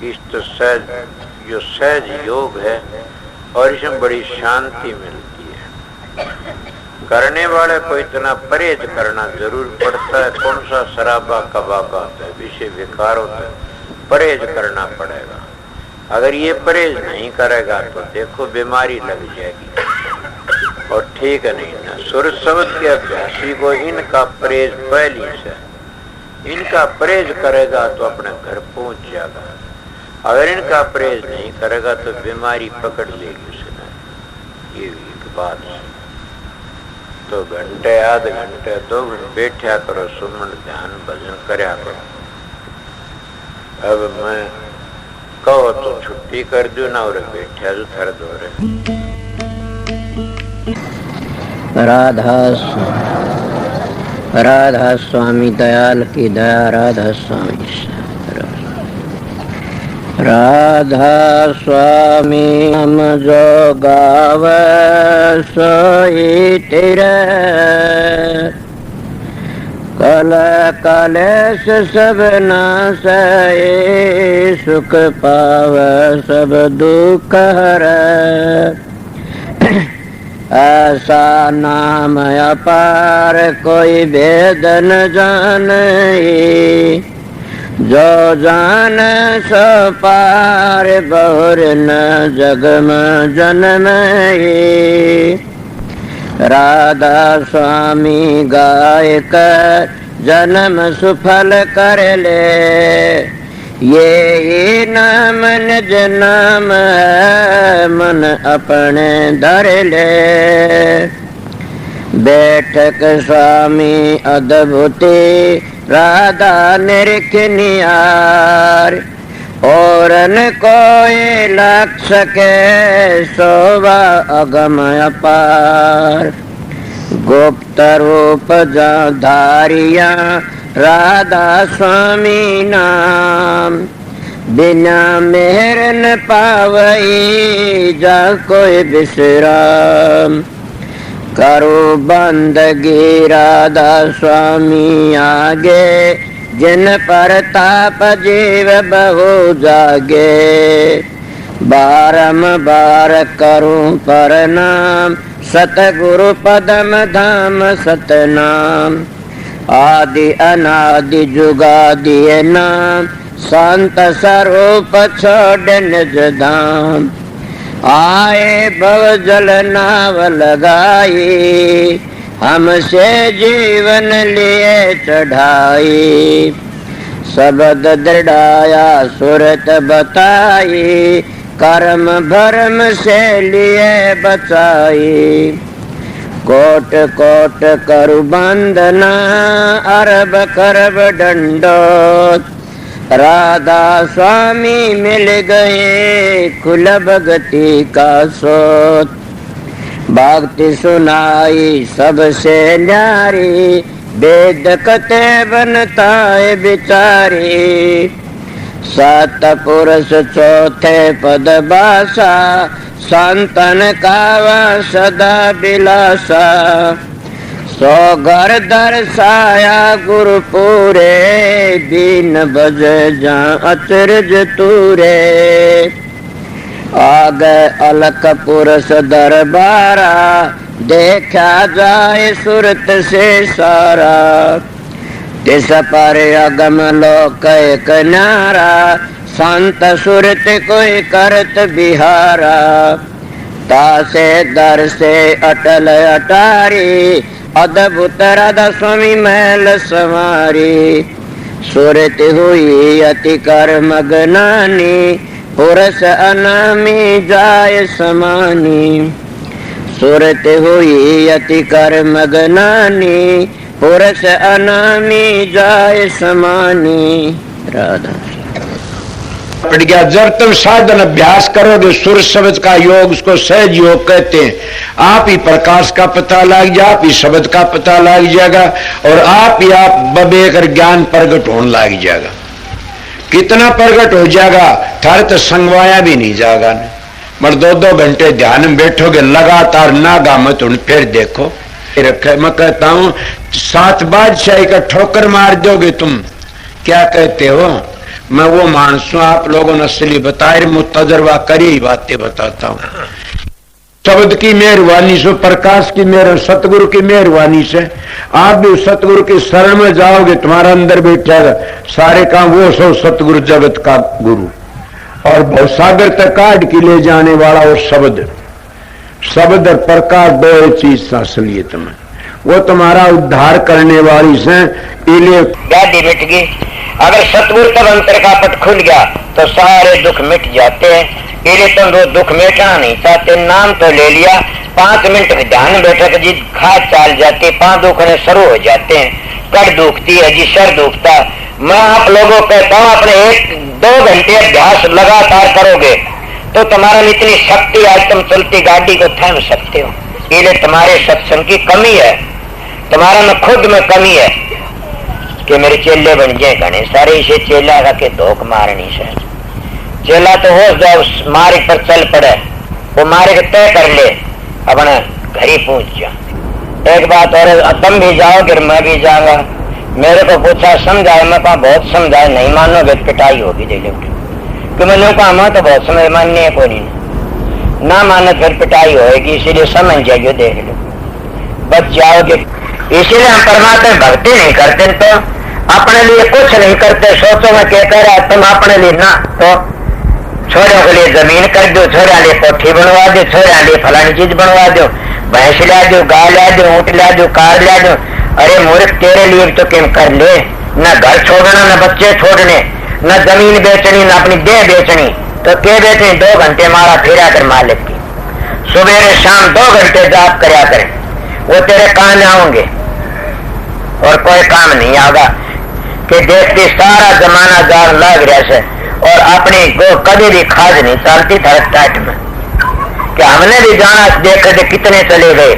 इस सहज जो सहज योग है और इसमें बड़ी शांति मिलती है। करने वाले को इतना परहेज करना जरूर पड़ता है। कौन सा शराबा कबाबा होता है, विषय विकार होता है, परहेज करना पड़ेगा। अगर ये परहेज नहीं करेगा तो देखो बीमारी लग जाएगी और ठीक नहीं ना। सुर शब्द के अभ्यासी को इनका परहेज पहली से, इनका परहेज करेगा तो अपने घर पहुंच जाएगा। अगर इनका परहेज नहीं करेगा तो बीमारी पकड़ लेगी उसने। ये एक बात है। तो घंटे आध घंटे 2 घंटे बैठा करो, सुमन ध्यान भजन करया करो। अब मैं कहो तो छुट्टी कर दू ना, और बैठा जो थर दो रहे। राधा स्वामी दयाल की दया, राधा स्वामी राधा स्वामी हम जो गाव सोई तेरे, कल कलेश सब नासए, सुख पाव सब दुख हरै। ऐसा नाम अपार कोई भेद न जाने, जो जान सो पार बहुर न जग में जन्म। राधा स्वामी गाय कर जन्म सुफल कर ले, ये नाम निज नाम है मन अपने धर ले। बैठक स्वामी अद्भुति राधा निरखनियार, और न कोई लक्ष्य के शोभा अगम अपार। गुप्त रूप धारिया राधा स्वामी नाम, बिना मेहर न पावई जा कोई विश्राम। करो बंदगी राधा स्वामी आगे, जिन पर ताप जीव बहु जागे। बारंबार करूं प्रणाम, सतगुरु पदम धाम सतनाम। आदि अनादि जुगादि नाम, संत स्वरूप छोड़ निज धाम। आए भव जल नाव लगाई, हमसे जीवन लिए चढ़ाई। शब्द दृढ़ाया सुरत बताई, कर्म भरम से लिए बचाई। कोट कोट करु बंदना, अरब करब दंडोत। राधा स्वामी मिल गए कुल भगति का सोत। भक्ति सुनाई सबसे न्यारी, वेद कते बनताए बिचारी। सतपुरुष चौथे पद बासा, संतन कावा सदा बिलासा। सो घर दर्शाया गुरु पूरे, दीन बज जा अचरज तूरे। आगे अलख पुरुष दरबारा, देखा जाए सुरत से सारा। तिस पर अगम लोक एक न्यारा, संत सुरत कोई करत बिहारा। तासे दर से अटल अटारी, अद्भुत राधा स्वामी महल संवारी। सुरत हुई अति कर मगनानी, पुरुष अनामी जाय समानी। सुरत हुई अति कर मगनानी, पुरुष अनामी जाय समानी। राधा पड़ गया। जब तुम साधन अभ्यास करोगे सुर शब्द का योग, उसको सहज योग कहते हैं। आप ही प्रकाश का पता लग जाए, आप ही शब्द का पता लग जाएगा, और आप ही आप बबेकर ज्ञान प्रकट होने लग जाएगा। कितना प्रकट हो जाएगा, थारे तो संगवाया भी नहीं जाएगा। मगर 2-2 घंटे ध्यान में बैठोगे लगातार, नागा मत उन फिर देखो रखे। मैं कहता हूं 7 बादशाही का ठोकर मार दोगे तुम। क्या कहते हो? मैं वो मानस हूं, आप लोगों ने असली बताए, मुझ तजर्बा करी ही बातें बताता हूं। शब्द की मेहरबानी से, प्रकाश की मेहर, सतगुरु की मेहरबानी से आप भी सतगुरु की शरण में जाओगे, तुम्हारा अंदर बैठेगा सारे काम वो सो सतगुरु जगत का गुरु, और भवसागर तक काट के ले जाने वाला वो शब्द। शब्द और प्रकाश दो चीज असलियत में, वो तुम्हारा उद्धार करने वाली से। गाड़ी मिट गई। अगर सतगुरु तब अंतर का पट खुल गया तो सारे दुख मिट जाते हैं। इसलिए तुम वो दुख मिटाना नहीं चाहते, नाम तो ले लिया, 5 मिनट ध्यान बैठक जी खाद चाल जाती, 5 दुखने शुरू हो जाते हैं। कड़ दुखती है जी, सर दुखता। मैं आप लोगों को कहता हूँ, अपने 1-2 घंटे अभ्यास लगातार करोगे तो तुम्हारा में इतनी शक्ति, आज तुम चलती गाड़ी को थाम सकते हो। इसलिए तुम्हारे सत्संग की कमी है, तुम्हारा में खुद में कमी है कि मेरे चेले बन जाए घने सारे। इसे चेला का के धोख मारनी से चेला तो हो जाओ, मार्ग पर चल पड़े, वो मार्ग तय कर ले, अपना घर ही पहुंच जा। एक बात और, तुम भी जाओगे मैं भी जाऊंगा। मेरे को पूछा समझाए, मैं कहा बहुत समझाए, नहीं मानोगे पिटाई होगी दे लोगे। कि मैंने कहा मैं तो बहुत समझ मानने है कोई नहीं, ना मानो फिर पिटाई होगी, इसीलिए समझ जाइए, देख लो बच जाओगे। इसीलिए हम परमात्मा भक्ति नहीं करते तो अपने लिए कुछ नहीं करते। सोचो मैं क्या कह रहा है, तुम अपने लिए ना तो छोरों के लिए जमीन कर दो, छोरा लिए कोठी बनवा दो, छोरा लिए फलानी चीज बनवा दो, भैंस ला दो, गाय ला दो, ऊँट ला दो, कार ला दो। अरे मूर्ख, तेरे लिए तो क्या कर ले, न घर छोड़ना, न बच्चे छोड़ने, न जमीन बेचनी, न अपनी देह बेचनी, तो क्या बेचनी? 2 घंटे मारा फेरा कर मालिक की, सुबह शाम 2 घंटे जाप करया करें। वो तेरे काम आएंगे और कोई काम नहीं आगा। कि देखती सारा जमाना जान लग रहा से और अपनी को कभी भी खाज नहीं चलती था टाइट में कि हमने भी जाना देख के कितने चले गए।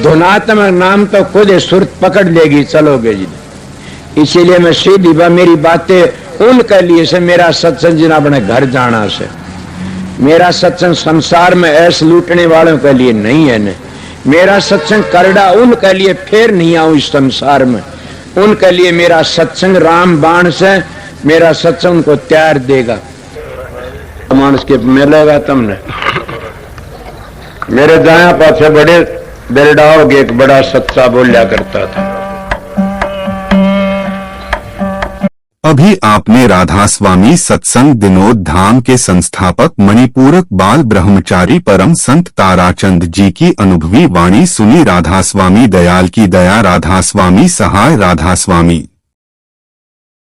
धुनात्मक नाम तो खुद सुरत पकड़ लेगी चलोगे जी। इसीलिए मैं सीधी मेरी बातें उनके लिए से मेरा सत्संग जिना अपने घर जाना से, मेरा सत्संग संसार में ऐसे लूटने वालों के लिए नहीं है न। मेरा सत्संग करड़ा उनके लिए फिर नहीं आऊं इस संसार में। उनके लिए मेरा सत्संग राम बाण से मेरा सत्संग उनको तैयार देगा। मानस के मिलेगा तुमने मेरे दाया पासे बड़े बेलडाओगे एक बड़ा सच्चा बोलिया करता था। अभी आपने राधा स्वामी सत्संग दिनोद धाम के संस्थापक मणिपूरक बाल ब्रह्मचारी परम संत ताराचंद जी की अनुभवी वाणी सुनी। राधा स्वामी दयाल की दया, राधा स्वामी सहाय, राधा स्वामी।